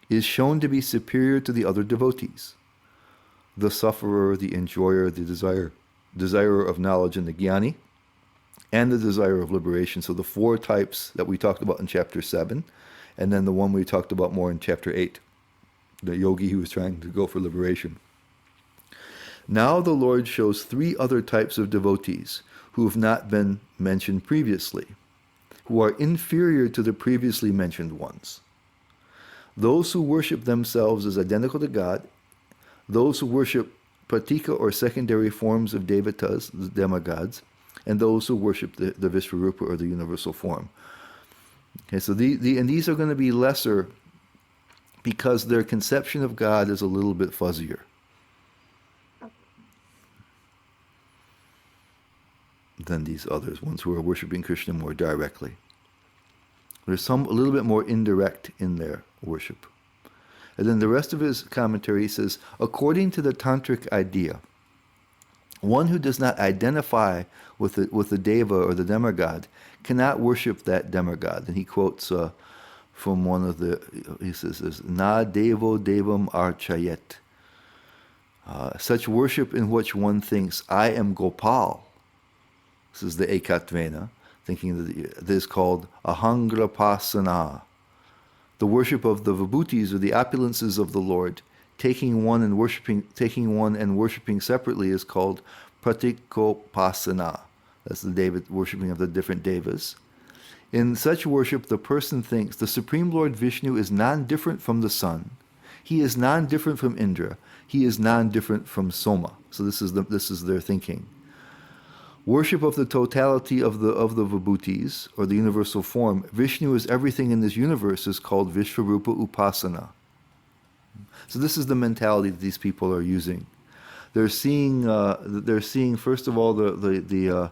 is shown to be superior to the other devotees. The sufferer, the enjoyer, the desirer of knowledge, and the jnani, and the desire of liberation. So the 4 types that we talked about in chapter 7, and then the one we talked about more in chapter 8, the yogi who was trying to go for liberation. Now the Lord shows 3 other types of devotees who have not been mentioned previously, who are inferior to the previously mentioned ones. Those who worship themselves as identical to God, those who worship pratika or secondary forms of devatas, the demigods, and those who worship the Vishvarupa or the universal form. Okay, so and these are going to be lesser because their conception of God is a little bit fuzzier. than these others, ones who are worshiping Krishna more directly. There's a little bit more indirect in their worship. And then the rest of his commentary says, according to the tantric idea, one who does not identify with the deva or the demigod cannot worship that demigod. And he quotes from one of he says, na devo devam archayet. Such worship in which one thinks, I am Gopal. This is the ekatvena, thinking that this is called ahangrapasana. The worship of the vibhutis or the opulences of the Lord, taking one and worshiping separately is called pratikopasana. That's the worshiping of the different devas. In such worship, the person thinks the Supreme Lord Vishnu is non-different from the sun. He is non-different from Indra. He is non-different from Soma. So this is their thinking. Worship of the totality of the vibhutis, or the universal form, Vishnu is everything in this universe, is called Vishvarupa Upasana. So this is the mentality that these people are using. They're seeing first of all the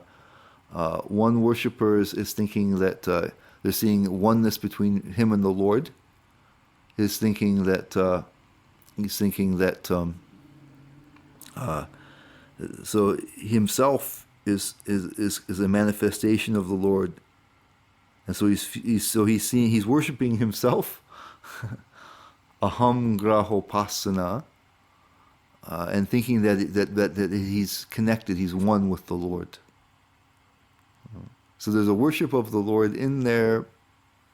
one worshipper is thinking that they're seeing oneness between him and the Lord. He's thinking that so himself is a manifestation of the Lord, and so he's worshiping himself, aham grahopasana, and thinking that he's connected, he's one with the Lord. So there's a worship of the Lord in there,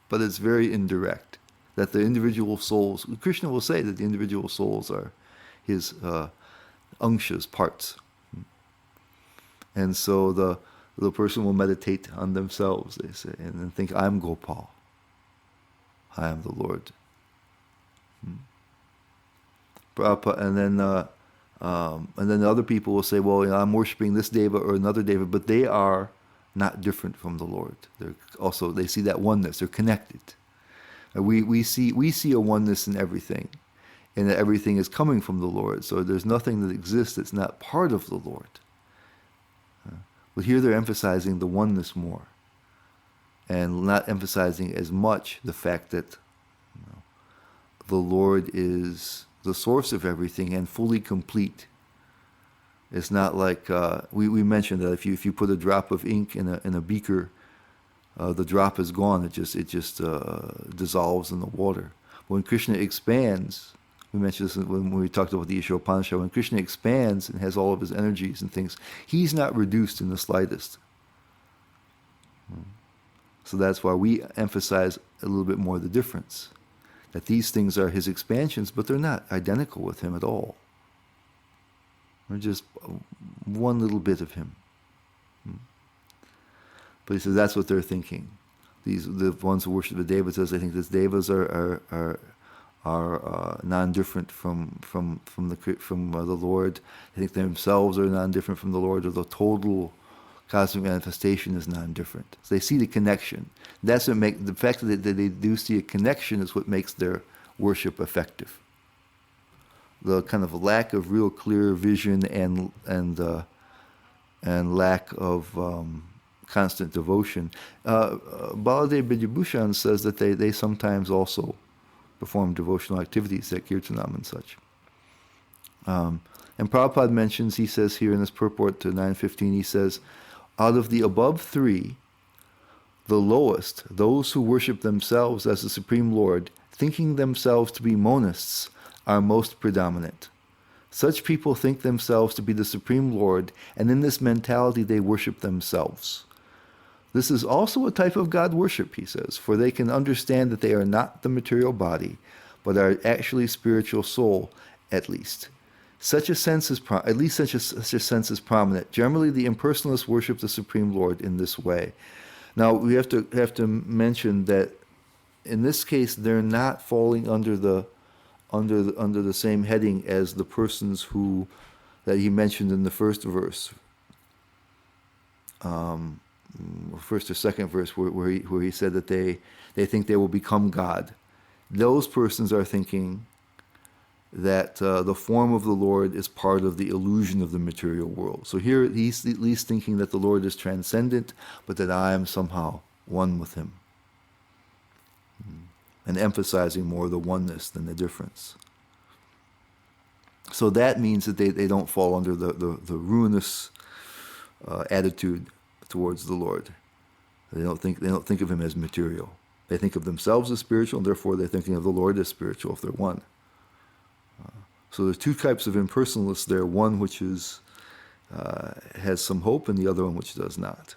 but it's very indirect. That the individual souls, Krishna will say that the individual souls are his angshas, parts. And so the person will meditate on themselves, they say, and then think, I'm Gopal. I am the Lord. And then the other people will say, well, I'm worshiping this deva or another deva, but they are not different from the Lord. They see that oneness. They're connected. We see a oneness in everything, and that everything is coming from the Lord. So there's nothing that exists that's not part of the Lord. But here they're emphasizing the oneness more, and not emphasizing as much the fact that the Lord is the source of everything and fully complete. It's not like we mentioned that if you put a drop of ink in a beaker, the drop is gone. It just dissolves in the water. When Krishna expands, we mentioned this when we talked about the Ishopanishad. When Krishna expands and has all of his energies and things, he's not reduced in the slightest. So that's why we emphasize a little bit more the difference. That these things are his expansions, but they're not identical with him at all. They're just one little bit of him. But he says that's what they're thinking. The ones who worship the devas, they think that devas are non-different from the Lord. They think themselves are non-different from the Lord, or the total cosmic manifestation is non-different. So they see the connection. That's what the fact that they do see a connection is what makes their worship effective. The kind of lack of real clear vision and lack of constant devotion. Baladev Vidyabhushan says that they sometimes also perform devotional activities at Kirtanam and such. And Prabhupada mentions, he says here in his purport to 915, he says, out of the above three, the lowest, those who worship themselves as the Supreme Lord, thinking themselves to be monists, are most predominant. Such people think themselves to be the Supreme Lord, and in this mentality they worship themselves. This is also a type of God worship, he says, for they can understand that they are not the material body, but are actually spiritual soul, at least. Such a sense is such a sense is prominent. Generally, the impersonalists worship the Supreme Lord in this way. Now, we have to mention that in this case, they're not falling under the same heading as the persons that he mentioned in the first verse, first or second verse, where he said that they think they will become God. Those persons are thinking that the form of the Lord is part of the illusion of the material world. So here he's at least thinking that the Lord is transcendent, but that I am somehow one with him. And emphasizing more the oneness than the difference. So that means that they don't fall under the ruinous attitude towards the Lord. They don't think of him as material. They think of themselves as spiritual, and therefore they're thinking of the Lord as spiritual if they're one. So there's two types of impersonalists there, one which is has some hope and the other one which does not.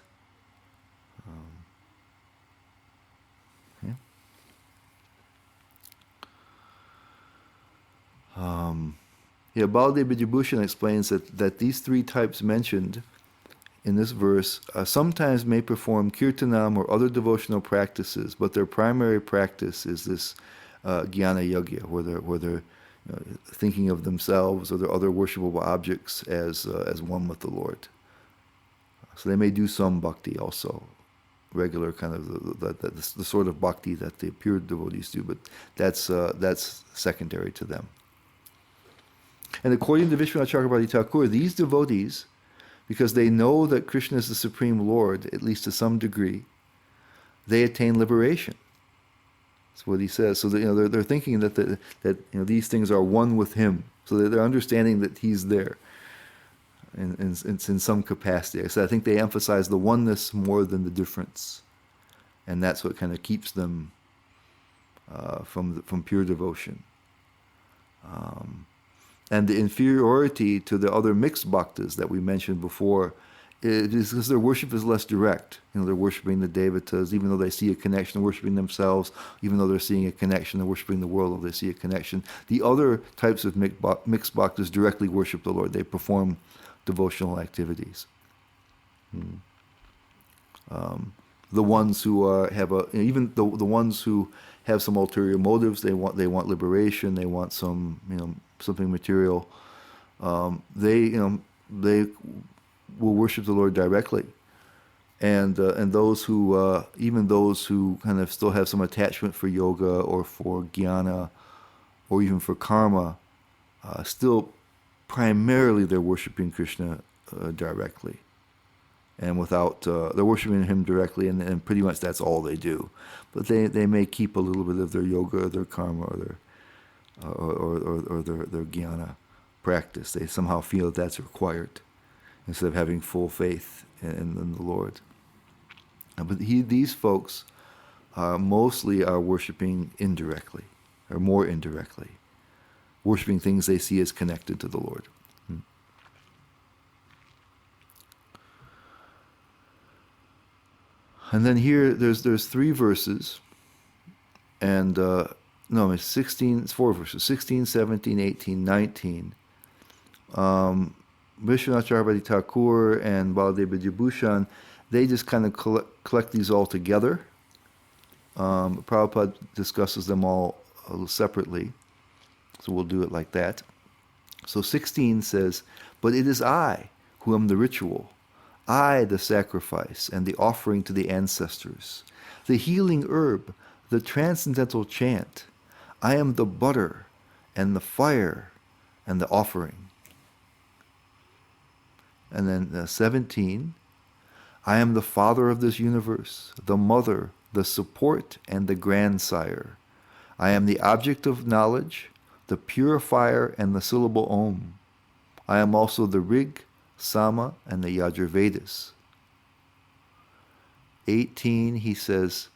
Bhagavad Vibhushan explains that these three types mentioned in this verse sometimes may perform kirtanam or other devotional practices, but their primary practice is this jnana yogya, where they're thinking of themselves or their other worshipable objects as one with the Lord. So they may do some bhakti also, regular kind of the sort of bhakti that the pure devotees do, but that's secondary to them. And according to Vishwanath Chakrabarti Thakur, these devotees, because they know that Krishna is the Supreme Lord, at least to some degree, they attain liberation. That's what he says. So that, they're thinking that these things are one with him. So that they're understanding that he's there, and it's in some capacity. So I think they emphasize the oneness more than the difference, and that's what kind of keeps them from pure devotion. And the inferiority to the other mixed bhaktas that we mentioned before is because their worship is less direct. They're worshiping the devatas, even though they see a connection, they're worshiping themselves, even though they're seeing a connection, they're worshiping the world, though they see a connection. The other types of mixed bhaktas directly worship the Lord. They perform devotional activities. The ones who have even the ones who have some ulterior motives, they want liberation, they want some something material. They will worship the Lord directly, and those who even those who kind of still have some attachment for yoga or for jnana or even for karma, still primarily they're worshiping Krishna directly, and without they're worshiping him directly, and pretty much that's all they do. But they may keep a little bit of their yoga or their karma or their jnana practice. They somehow feel that that's required instead of having full faith in the Lord. But these folks mostly are worshiping indirectly, or more indirectly, worshiping things they see as connected to the Lord. And then here there's 3 verses, and it's 16. It's 4 verses: 16, 17, 18, 19. Vishwanath Chakrabarti Thakur and Bhagavad Vibhushan, they just kind of collect these all together. Prabhupada discusses them all separately, so we'll do it like that. So 16 says, "But it is I who am the ritual, I the sacrifice and the offering to the ancestors, the healing herb, the transcendental chant. I am the butter and the fire and the offering." And then 17, "I am the father of this universe, the mother, the support, and the grandsire. I am the object of knowledge, the purifier, and the syllable Om. I am also the Rig, Sama, and the Yajurvedas." 18, he says,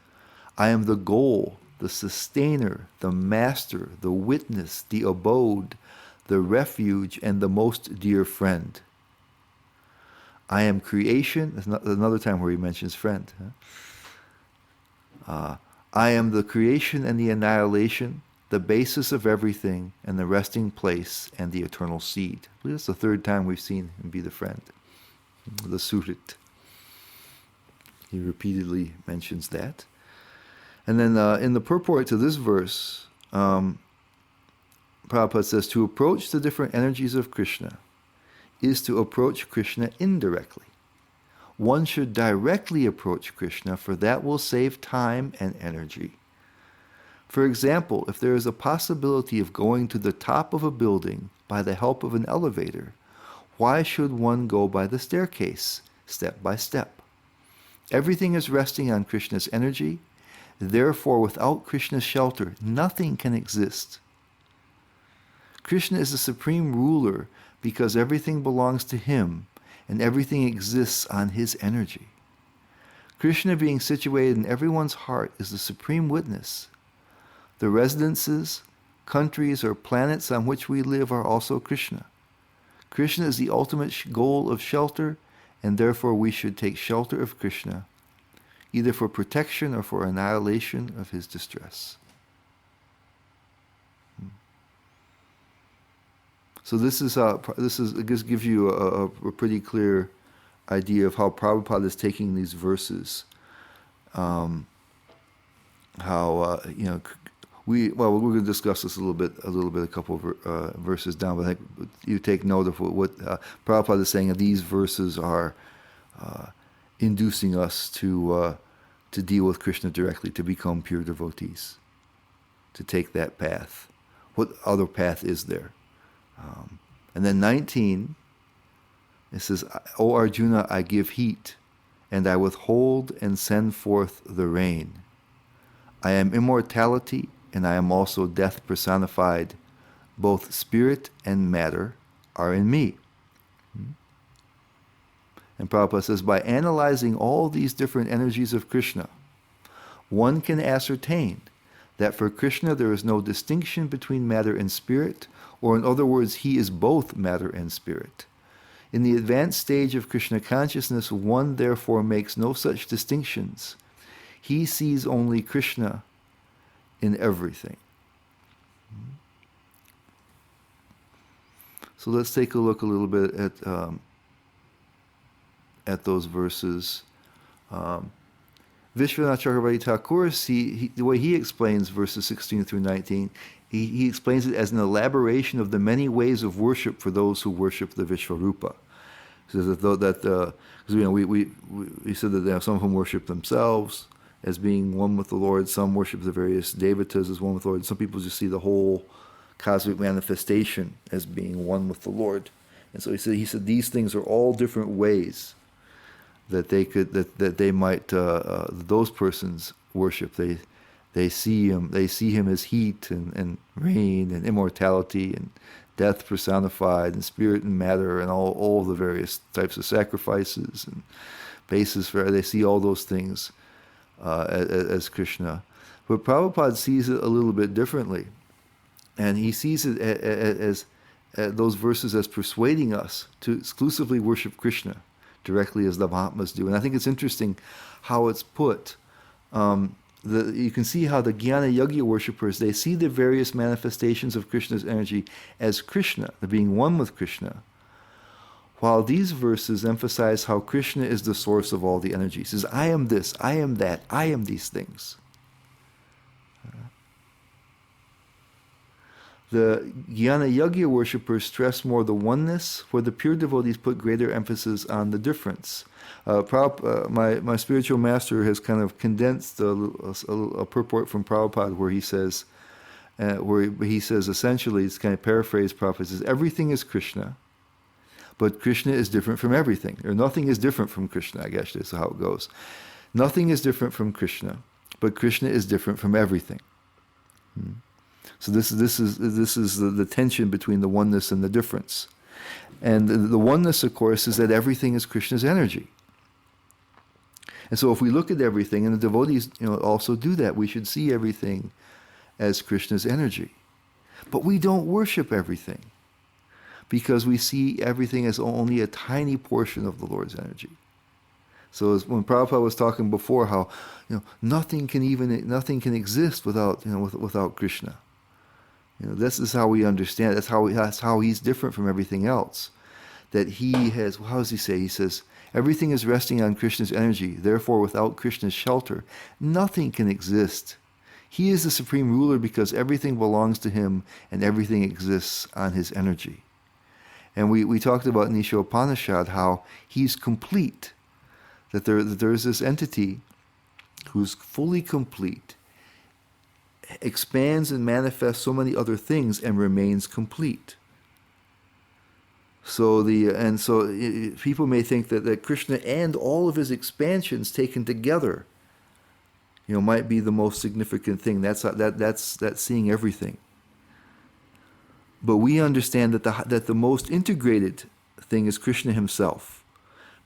"I am the goal, the sustainer, the master, the witness, the abode, the refuge, and the most dear friend. I am creation." That's another time where he mentions friend. "I am the creation and the annihilation, the basis of everything, and the resting place and the eternal seed." I believe that's the 3rd time we've seen him be the friend, the Surit. He repeatedly mentions that. And then in the purport to this verse, Prabhupada says, "To approach the different energies of Krishna is to approach Krishna indirectly. One should directly approach Krishna, for that will save time and energy. For example, if there is a possibility of going to the top of a building by the help of an elevator, why should one go by the staircase, step by step? Everything is resting on Krishna's energy. Therefore, without Krishna's shelter, nothing can exist. Krishna is the supreme ruler because everything belongs to him and everything exists on his energy. Krishna being situated in everyone's heart is the supreme witness. The residences, countries, or planets on which we live are also Krishna. Krishna is the ultimate goal of shelter, and therefore we should take shelter of Krishna, either for protection or for annihilation of his distress. So this gives you a pretty clear idea of how Prabhupada is taking these verses. We're going to discuss this a little bit, a couple of verses down. But I think you take note of what Prabhupada is saying. These verses are inducing us to deal with Krishna directly, to become pure devotees, to take that path. What other path is there? And then 19, it says, O Arjuna, I give heat, and I withhold and send forth the rain. I am immortality, and I am also death personified. Both spirit and matter are in me. And Prabhupada says, by analyzing all these different energies of Krishna, one can ascertain that for Krishna there is no distinction between matter and spirit, or in other words, he is both matter and spirit. In the advanced stage of Krishna consciousness, one therefore makes no such distinctions. He sees only Krishna in everything. So let's take a look a little bit at those verses. Vishwanath Chakravarti Thakur, the way he explains verses 16 through 19, he explains it as an elaboration of the many ways of worship for those who worship the Vishvarupa. He says that we said that some of them worship themselves as being one with the Lord. Some worship the various devatas as one with the Lord. Some people just see the whole cosmic manifestation as being one with the Lord. And so he said these things are all different ways that they might those persons worship. They see him as heat and rain and immortality and death personified and spirit and matter and all the various types of sacrifices and bases for. They see all those things as Krishna. But Prabhupada sees it a little bit differently, and he sees it as those verses as persuading us to exclusively worship Krishna directly as the Mahatmas do. And I think it's interesting how it's put. You can see how the Jnana Yogya worshippers, they see the various manifestations of Krishna's energy as Krishna, the being one with Krishna, while these verses emphasize how Krishna is the source of all the energy. He says, I am this, I am that, I am these things. The Jnana Yogya worshippers stress more the oneness, where the pure devotees put greater emphasis on the difference. My spiritual master has kind of condensed a purport from Prabhupada where he says essentially, it's kind of paraphrased. Prabhupada says, everything is Krishna, but Krishna is different from everything. Or nothing is different from Krishna, I guess that's how it goes. Nothing is different from Krishna, but Krishna is different from everything. So this is the tension between the oneness and the difference. And the oneness, of course, is that everything is Krishna's energy. And so if we look at everything, and the devotees also do that, we should see everything as Krishna's energy. But we don't worship everything, because we see everything as only a tiny portion of the Lord's energy. So as when Prabhupada was talking before, how nothing can exist without Krishna. This is how we understand. That's how he's different from everything else. That he has. How does he say? He says everything is resting on Krishna's energy. Therefore, without Krishna's shelter, nothing can exist. He is the supreme ruler because everything belongs to him and everything exists on his energy. And we talked about in Isha Upanishad how he's complete. That there is this entity who's fully complete. expands and manifests so many other things and remains complete. So people may think that Krishna and all of his expansions taken together, might be the most significant thing. That's seeing everything. But we understand that the most integrated thing is Krishna himself,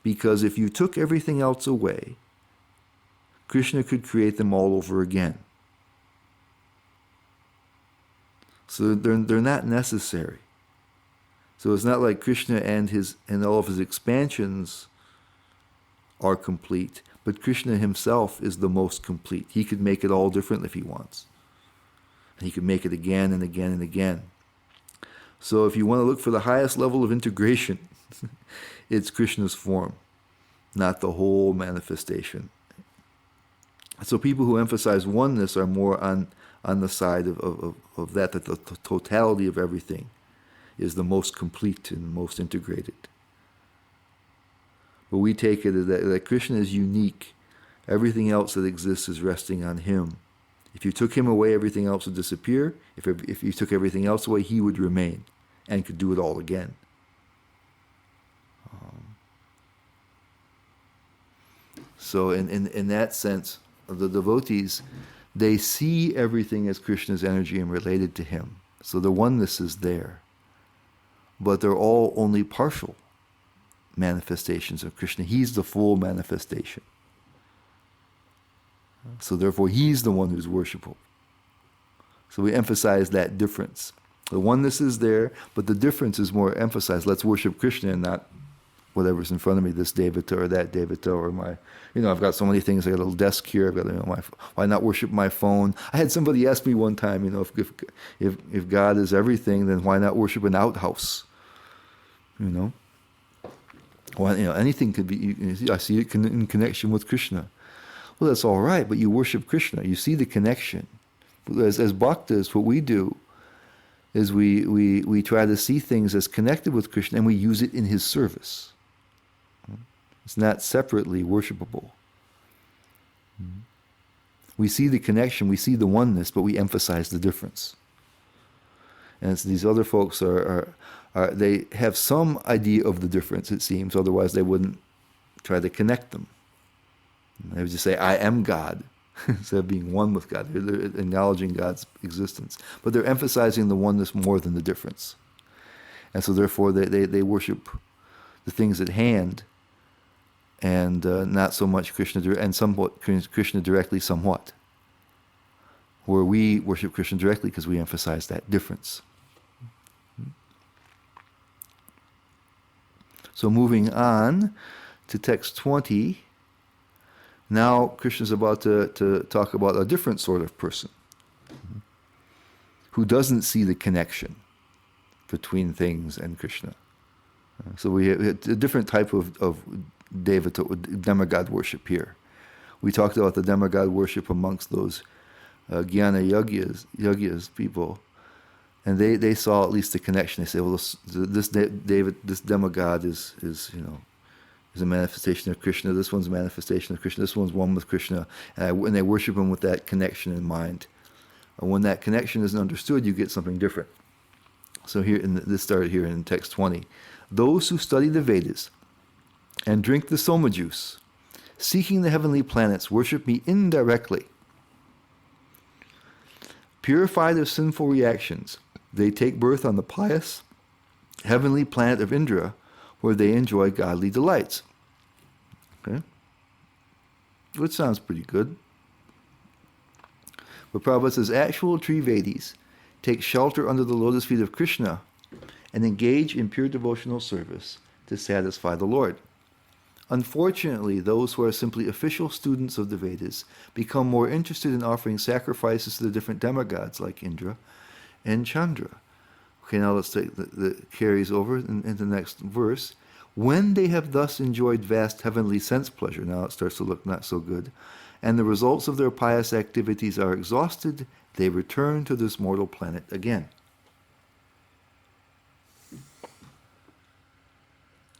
because if you took everything else away, Krishna could create them all over again. So they're not necessary. So it's not like Krishna and all of his expansions are complete, but Krishna himself is the most complete. He could make it all different if he wants. And he could make it again and again and again. So if you want to look for the highest level of integration, it's Krishna's form, not the whole manifestation. So people who emphasize oneness are more on the side of that the totality of everything is the most complete and most integrated. But we take it that Krishna is unique. Everything else that exists is resting on him. If you took him away, everything else would disappear. If you took everything else away, he would remain and could do it all again. So in that sense, the devotees, they see everything as Krishna's energy and related to him. So the oneness is there. But they're all only partial manifestations of Krishna. He's the full manifestation. So therefore, he's the one who's worshipable. So we emphasize that difference. The oneness is there, but the difference is more emphasized. Let's worship Krishna and not whatever's in front of me, this devata or that devata, or my, I've got so many things. I got a little desk here. I've got, why not worship my phone? I had somebody ask me one time, if God is everything, then why not worship an outhouse? Well, anything could be. I see it in connection with Krishna. Well, that's all right, but you worship Krishna. You see the connection. As bhaktas, what we do is we try to see things as connected with Krishna, and we use it in his service. It's not separately worshipable. We see the connection, we see the oneness, but we emphasize the difference. And so these other folks they have some idea of the difference, it seems, otherwise they wouldn't try to connect them. They would just say, I am God, instead of being one with God. They're acknowledging God's existence. But they're emphasizing the oneness more than the difference. And so therefore they worship the things at hand, and not so much Krishna, and somewhat Krishna directly somewhat. Where we worship Krishna directly because we emphasize that difference. So moving on to text 20, now Krishna's about to talk about a different sort of person who doesn't see the connection between things and Krishna. So we have a different type of devata, demigod worship here. We talked about the demigod worship amongst those jnana yagyas people, and they saw at least the connection. They say, well, this demigod is a manifestation of Krishna. This one's a manifestation of Krishna. This one's one with Krishna, and they worship him with that connection in mind. And when that connection isn't understood, you get something different. So this started here in text 20. Those who study the Vedas and drink the soma juice, seeking the heavenly planets, worship me indirectly. Purified of sinful reactions, they take birth on the pious, heavenly planet of Indra, where they enjoy godly delights. Okay? Which sounds pretty good. But Prabhupada says, actual Trivedi's take shelter under the lotus feet of Krishna and engage in pure devotional service to satisfy the Lord. Unfortunately, those who are simply official students of the Vedas become more interested in offering sacrifices to the different demigods like Indra and Chandra. Okay, now let's take the carries over into the next verse. When they have thus enjoyed vast heavenly sense pleasure, now it starts to look not so good, and the results of their pious activities are exhausted, they return to this mortal planet again.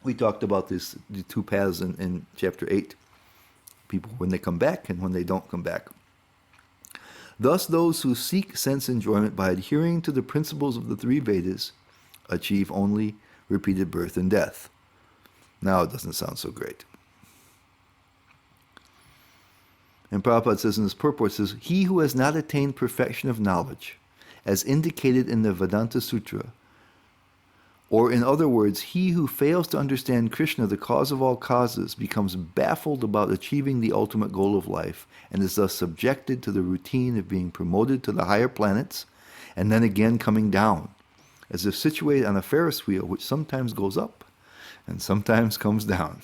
We talked about the two paths in chapter 8. People when they come back and when they don't come back. Thus those who seek sense enjoyment by adhering to the principles of the three Vedas achieve only repeated birth and death. Now it doesn't sound so great. And Prabhupada says in his purport, says, he who has not attained perfection of knowledge, as indicated in the Vedanta Sutra, or in other words, he who fails to understand Krishna, the cause of all causes, becomes baffled about achieving the ultimate goal of life, and is thus subjected to the routine of being promoted to the higher planets, and then again coming down, as if situated on a Ferris wheel, which sometimes goes up, and sometimes comes down.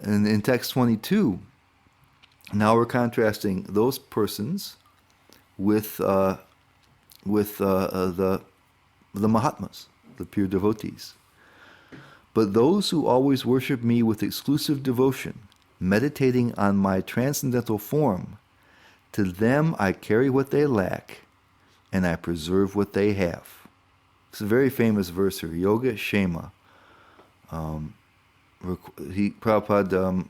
And in text 22, now we're contrasting those persons with the Mahatmas, the pure devotees. But those who always worship me with exclusive devotion, meditating on my transcendental form, to them I carry what they lack, and I preserve what they have. It's a very famous verse here, Yoga Shema. Prabhupada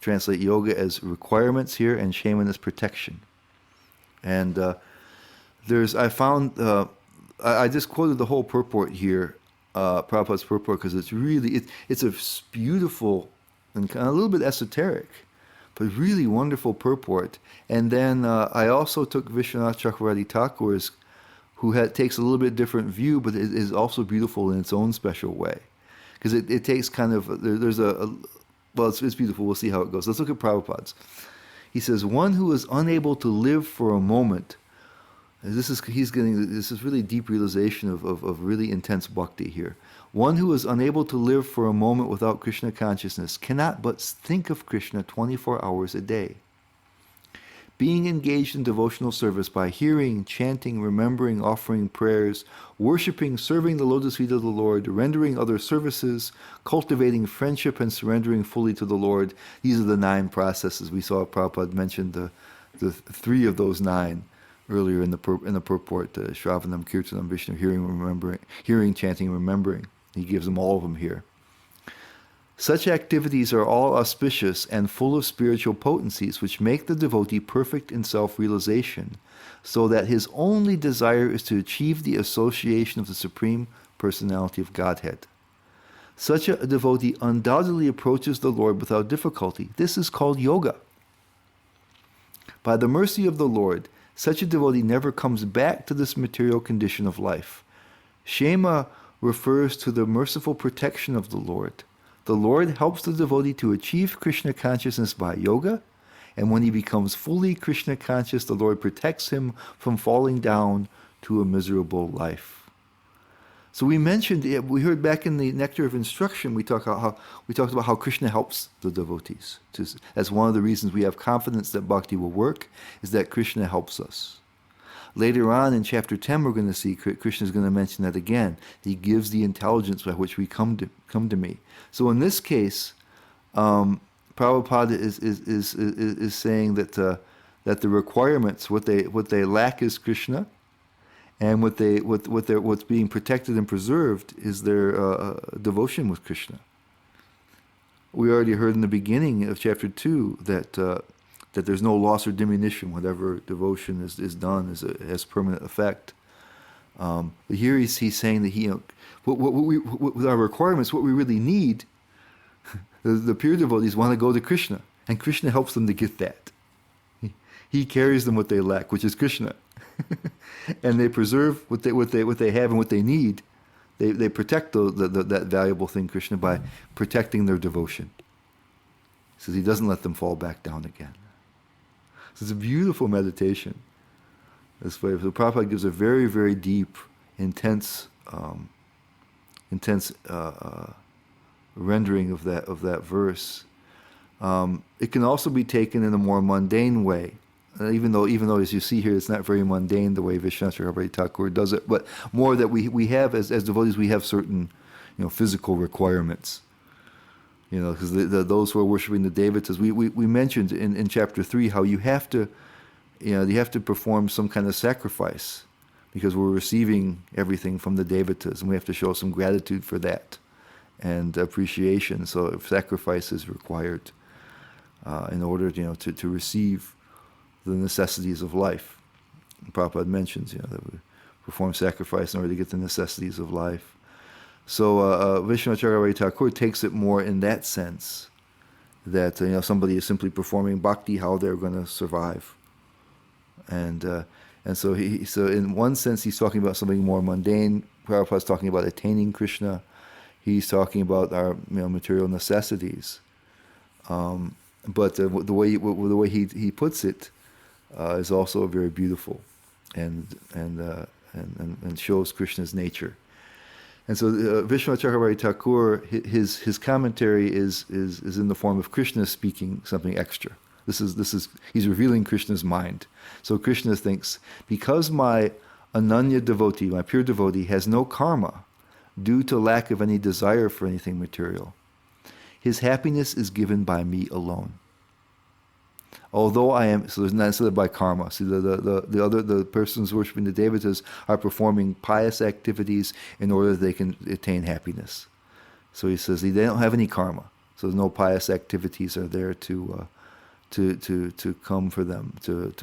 translate yoga as requirements here, and Shema as protection. And I just quoted the whole purport here, Prabhupada's purport, because it's really, it's a beautiful and kind of a little bit esoteric, but really wonderful purport. And then I also took Vishwanath Chakravarti Thakur's, who takes a little bit different view, but it is also beautiful in its own special way. Because it takes kind of, it's beautiful, we'll see how it goes. Let's look at Prabhupada's. He says, one who is unable to live for a moment, this is really deep realization of really intense bhakti here. One who is unable to live for a moment without Krishna consciousness cannot but think of Krishna 24 hours a day. Being engaged in devotional service by hearing, chanting, remembering, offering prayers, worshipping, serving the lotus feet of the Lord, rendering other services, cultivating friendship, and surrendering fully to the Lord. These are the 9 processes. We saw Prabhupada mentioned the 3 of those 9 earlier in the purport, Shravanam, Kirtanam, Vishnu, hearing, chanting, remembering. He gives them all of them here. Such activities are all auspicious and full of spiritual potencies which make the devotee perfect in self-realization, so that his only desire is to achieve the association of the Supreme Personality of Godhead. Such a devotee undoubtedly approaches the Lord without difficulty. This is called yoga. By the mercy of the Lord, such a devotee never comes back to this material condition of life. Shema refers to the merciful protection of the Lord. The Lord helps the devotee to achieve Krishna consciousness by yoga, and when he becomes fully Krishna conscious, the Lord protects him from falling down to a miserable life. So we heard back in the Nectar of Instruction, we talked about how Krishna helps the devotees. That's one of the reasons we have confidence that bhakti will work, is that Krishna helps us. Later on in chapter 10, we're going to see Krishna is going to mention that again. He gives the intelligence by which we come to me. So in this case, Prabhupada is saying that the requirements, what they lack is Krishna, and what's being protected and preserved is their devotion with Krishna. We already heard in the beginning of chapter 2 that there's no loss or diminution. Whatever devotion is done has permanent effect. But here he's saying that with our requirements, what we really need, the pure devotees want to go to Krishna, and Krishna helps them to get that. He carries them what they lack, which is Krishna, and they preserve what they have and what they need. They protect that valuable thing, Krishna, by protecting their devotion. He says he doesn't let them fall back down again. So it's a beautiful meditation. This way, so Prabhupada gives a very, very deep, intense rendering of that verse. It can also be taken in a more mundane way, even though as you see here, it's not very mundane the way Vishwanath Chakravarti Thakur does it, but more that we have as devotees, we have certain physical requirements. Because those who are worshiping the devatas, we mentioned in chapter 3 how you have to perform some kind of sacrifice, because we're receiving everything from the devatas, and we have to show some gratitude for that and appreciation. So sacrifice is required in order to receive the necessities of life. Prabhupada mentions, that we perform sacrifice in order to get the necessities of life. So Vishnu Chakravarti Thakur takes it more in that sense, that somebody is simply performing bhakti, how they're going to survive, and so so in one sense he's talking about something more mundane. Prabhupada's talking about attaining Krishna. He's talking about our material necessities, but the way he puts it is also very beautiful, and shows Krishna's nature. And so Vishnu Chakravarti Thakur, his commentary is in the form of Krishna speaking something extra. This is he's revealing Krishna's mind. So Krishna thinks, because my Ananya devotee, my pure devotee, has no karma due to lack of any desire for anything material, his happiness is given by me alone. Although I am, so it's not necessarily by karma. See, the persons worshiping the devatas are performing pious activities in order that they can attain happiness. So he says they don't have any karma, so no pious activities are there to come for them, to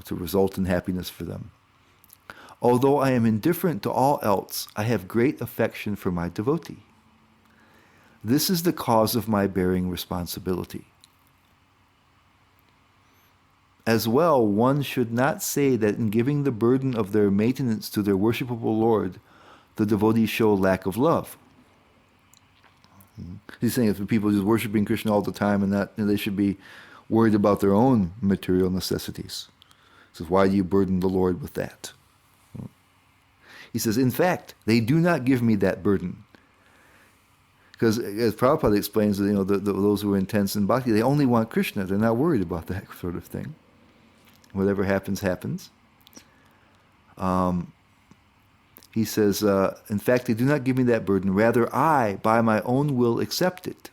result in happiness for them. Although I am indifferent to all else, I have great affection for my devotee. This is the cause of my bearing responsibility. As well, one should not say that in giving the burden of their maintenance to their worshipable Lord, the devotees show lack of love. He's saying if people just worshiping Krishna all the time, and that they should be worried about their own material necessities. He says, why do you burden the Lord with that? He says, in fact, they do not give me that burden. Because as Prabhupada explains, those who are intense in bhakti, they only want Krishna. They're not worried about that sort of thing. Whatever happens, happens. He says, in fact, they do not give me that burden. Rather, I, by my own will, accept it.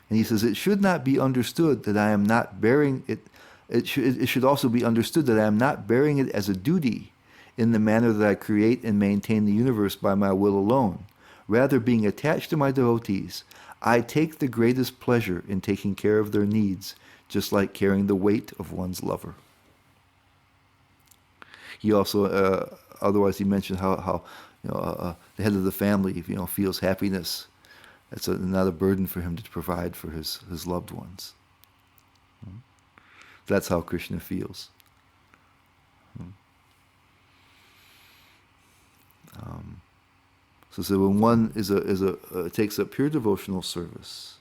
And he says, it should not be understood that I am not bearing it. It should also be understood that I am not bearing it as a duty in the manner that I create and maintain the universe by my will alone. Rather, being attached to my devotees, I take the greatest pleasure in taking care of their needs, just like carrying the weight of one's lover. He also, otherwise, he mentioned how the head of the family, feels happiness. It's not a burden for him to provide for his loved ones. That's how Krishna feels. So when one takes up pure devotional service,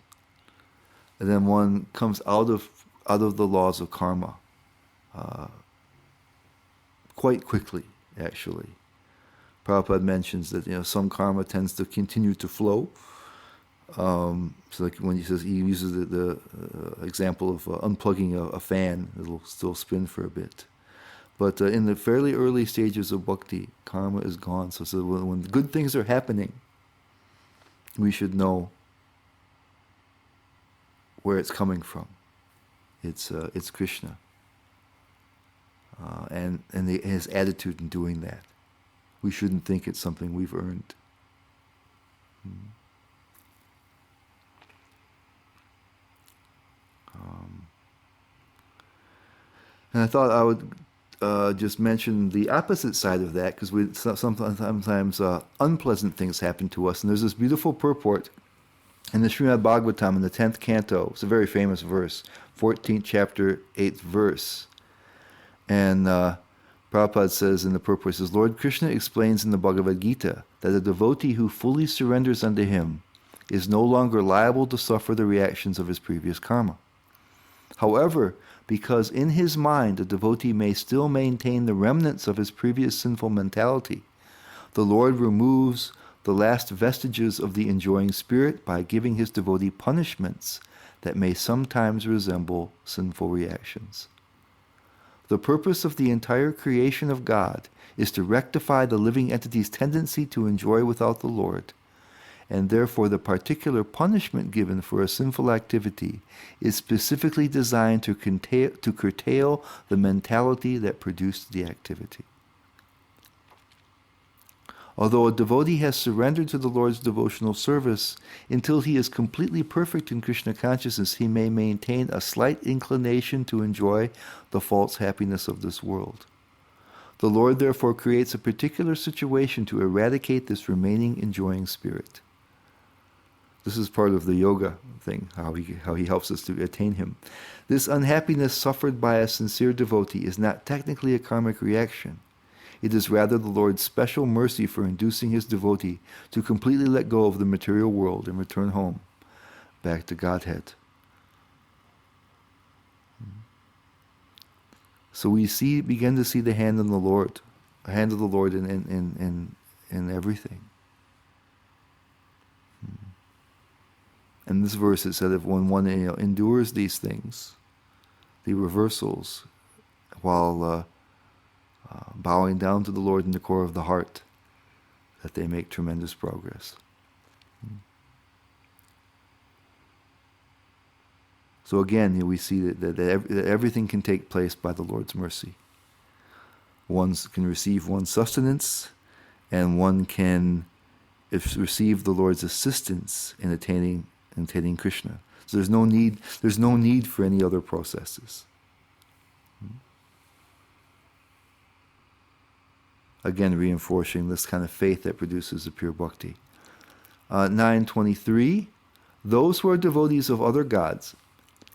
and then one comes out of the laws of karma, quite quickly, actually. Prabhupada mentions that some karma tends to continue to flow. So like when he uses the example of unplugging a fan, it'll still spin for a bit. But in the fairly early stages of bhakti, karma is gone. So when good things are happening, we should know where it's coming from. It's Krishna. And his attitude in doing that. We shouldn't think it's something we've earned. And I thought I would just mention the opposite side of that, because sometimes unpleasant things happen to us. And there's this beautiful purport in the Srimad Bhagavatam in the 10th canto. It's a very famous verse, 14th chapter, 8th verse. And Prabhupada says in the purport, says, Lord Krishna explains in the Bhagavad Gita that a devotee who fully surrenders unto him is no longer liable to suffer the reactions of his previous karma. However, because in his mind a devotee may still maintain the remnants of his previous sinful mentality, the Lord removes the last vestiges of the enjoying spirit by giving his devotee punishments that may sometimes resemble sinful reactions. The purpose of the entire creation of God is to rectify the living entity's tendency to enjoy without the Lord, and therefore the particular punishment given for a sinful activity is specifically designed to curtail the mentality that produced the activity. Although a devotee has surrendered to the Lord's devotional service, until he is completely perfect in Krishna consciousness, he may maintain a slight inclination to enjoy the false happiness of this world. The Lord therefore creates a particular situation to eradicate this remaining enjoying spirit. This is part of the yoga thing, how he helps us to attain him. This unhappiness suffered by a sincere devotee is not technically a karmic reaction. It is rather the Lord's special mercy for inducing his devotee to completely let go of the material world and return home, back to Godhead. So we begin to see the hand of the Lord in everything. In this verse it said, if when one endures these things, the reversals, while bowing down to the Lord in the core of the heart, that they make tremendous progress. So again, we see that everything can take place by the Lord's mercy. One can receive one's sustenance, and one can receive the Lord's assistance in attaining Krishna. So there's no need for any other processes. Again, reinforcing this kind of faith that produces a pure bhakti. 9:23, those who are devotees of other gods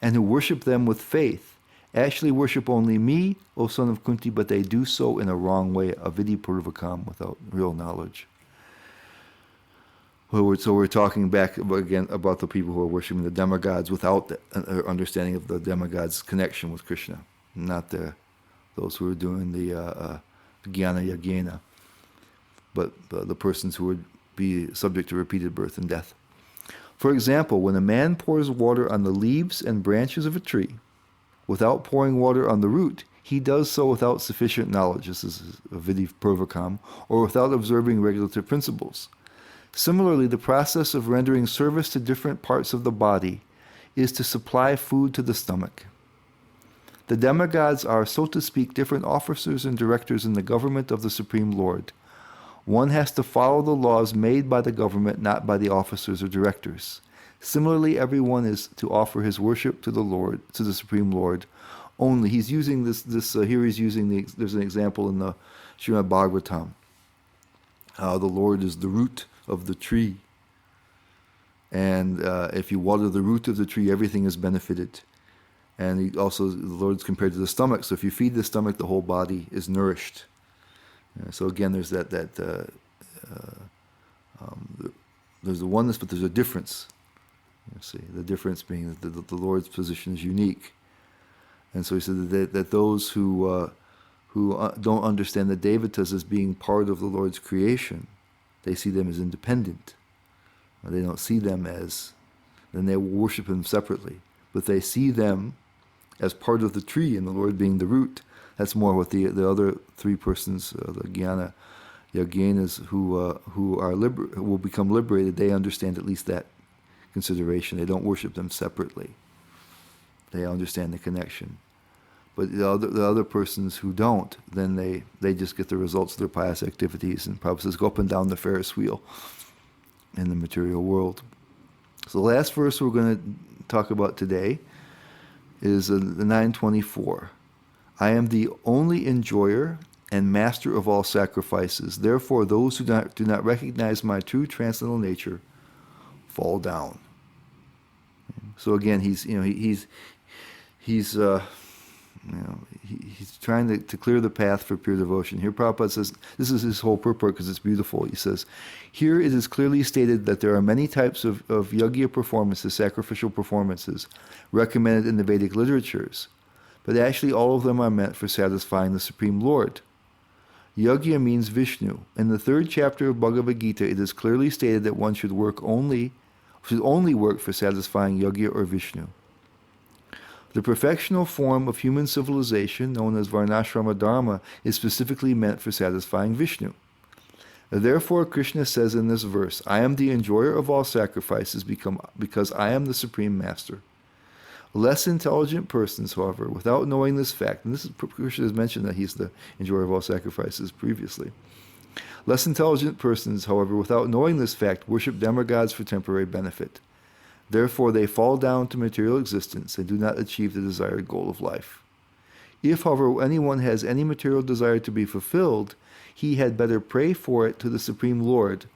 and who worship them with faith actually worship only me, O son of Kunti, but they do so in a wrong way, avidi purvakam, without real knowledge. So we're talking back again about the people who are worshiping the demigods without the understanding of the demigods' connection with Krishna, not those who are doing the jnana yagena, but the persons who would be subject to repeated birth and death. For example, when a man pours water on the leaves and branches of a tree, without pouring water on the root, he does so without sufficient knowledge, this is avidi purvakam, or without observing regulative principles. Similarly, the process of rendering service to different parts of the body is to supply food to the stomach. The demigods are, so to speak, different officers and directors in the government of the Supreme Lord. One has to follow the laws made by the government, not by the officers or directors. Similarly, everyone is to offer his worship to the Lord, to the Supreme Lord, only. He's using here he's using there's an example in the Srimad Bhagavatam. The Lord is the root of the tree. And if you water the root of the tree, everything is benefited. And the Lord's compared to the stomach. So if you feed the stomach, the whole body is nourished. So again, there's there's the oneness, but there's a difference. You see, the difference being that the Lord's position is unique. And so he said that those who don't understand the devatas as being part of the Lord's creation, they see them as independent. They don't see them as, then they worship him separately. But they see them as part of the tree, and the Lord being the root. That's more what the other three persons, the jnana yagenas, who will become liberated, they understand at least that consideration. They don't worship them separately. They understand the connection. But the other persons who don't, then they just get the results of their pious activities, and Prabhupada says, go up and down the Ferris wheel in the material world. So the last verse we're going to talk about today is the 9:24. I am the only enjoyer and master of all sacrifices. Therefore, those who do not recognize my true transcendental nature fall down. So again, he's trying to clear the path for pure devotion. Here Prabhupada says, this is his whole purport because it's beautiful. He says, here it is clearly stated that there are many types of yogya performances, sacrificial performances, recommended in the Vedic literatures. But actually all of them are meant for satisfying the Supreme Lord. Yogya means Vishnu. In the 3rd chapter of Bhagavad Gita, it is clearly stated that one should only work for satisfying Yogya or Vishnu. The perfectional form of human civilization, known as Varnashrama Dharma, is specifically meant for satisfying Vishnu. Therefore, Krishna says in this verse, I am the enjoyer of all sacrifices because I am the Supreme Master. Less intelligent persons, however, without knowing this fact, and Krishna has mentioned that he's the enjoyer of all sacrifices previously, Less intelligent persons, however, without knowing this fact, worship demigods for temporary benefit. Therefore, they fall down to material existence and do not achieve the desired goal of life. If, however, anyone has any material desire to be fulfilled, he had better pray for it to the Supreme Lord,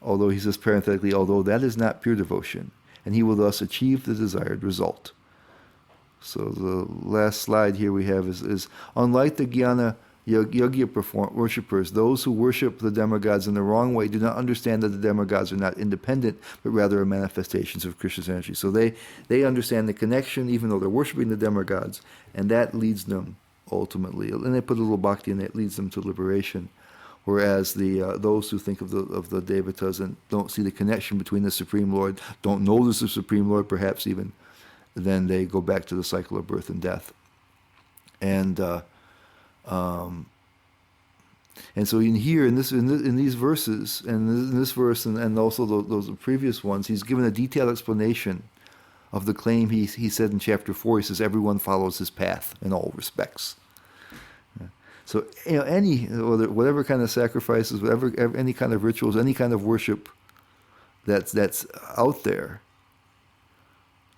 although he says parenthetically, although that is not pure devotion, and he will thus achieve the desired result. So the last slide here we have is unlike the Jnana Yogya worshippers, those who worship the demigods in the wrong way do not understand that the demigods are not independent, but rather are manifestations of Krishna's energy. So they understand the connection, even though they're worshiping the demigods, and that leads them ultimately. And they put a little bhakti in it, leads them to liberation. Whereas those who think of the devatas and don't see the connection between the Supreme Lord, don't know this is the Supreme Lord, perhaps even, then they go back to the cycle of birth and death. And so in here, in these verses, and in this verse, and also those previous ones, he's given a detailed explanation of the claim he said in chapter 4. He says everyone follows his path in all respects. So whatever kind of sacrifices, any kind of rituals, any kind of worship that's out there,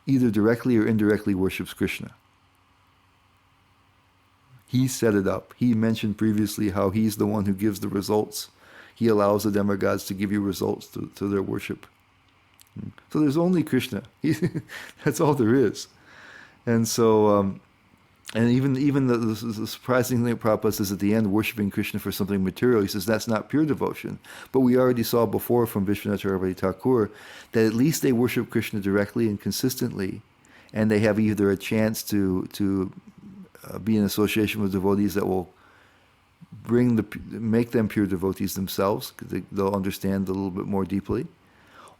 either directly or indirectly worships Krishna. He set it up. He mentioned previously how he's the one who gives the results. He allows the demigods to give you results to their worship. So there's only Krishna. That's all there is. And so, and even the surprising thing that Prabhupada says at the end, worshiping Krishna for something material, he says that's not pure devotion. But we already saw before from Vishwanath Chakravarti Thakur that at least they worship Krishna directly and consistently, and they have either a chance to be in association with devotees that will make them pure devotees themselves, because they'll understand a little bit more deeply,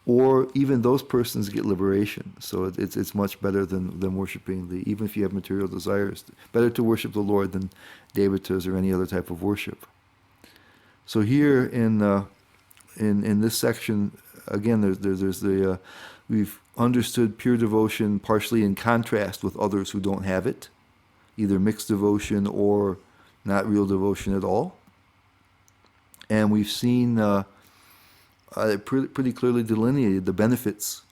or even those persons get liberation. So it's much better than worshiping even if you have material desires, better to worship the Lord than devatas or any other type of worship. So here in this section, again, we've understood pure devotion partially in contrast with others who don't have it, either mixed devotion or not real devotion at all. And we've seen pretty clearly delineated the benefits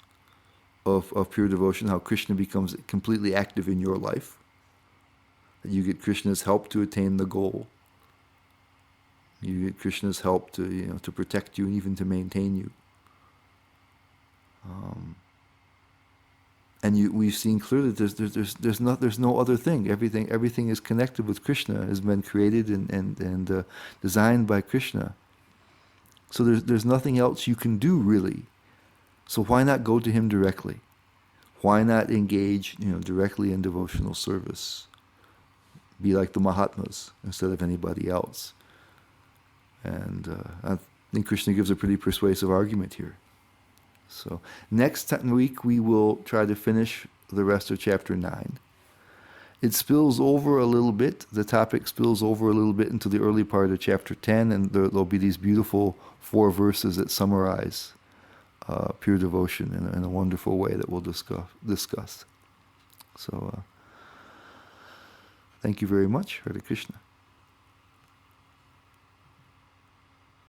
of pure devotion, how Krishna becomes completely active in your life, that you get Krishna's help to attain the goal. You get Krishna's help to protect you and even to maintain you. And we've seen clearly there's no other thing. Everything is connected with Krishna, has been created and designed by Krishna. So there's nothing else you can do really. So why not go to him directly? Why not engage directly in devotional service? Be like the Mahatmas instead of anybody else. And I think Krishna gives a pretty persuasive argument here. So next week we will try to finish the rest of chapter 9. It spills over a little bit. The topic spills over a little bit into the early part of chapter 10, and there'll be these beautiful 4 verses that summarize pure devotion in a wonderful way that we'll discuss. So thank you very much. Hare Krishna.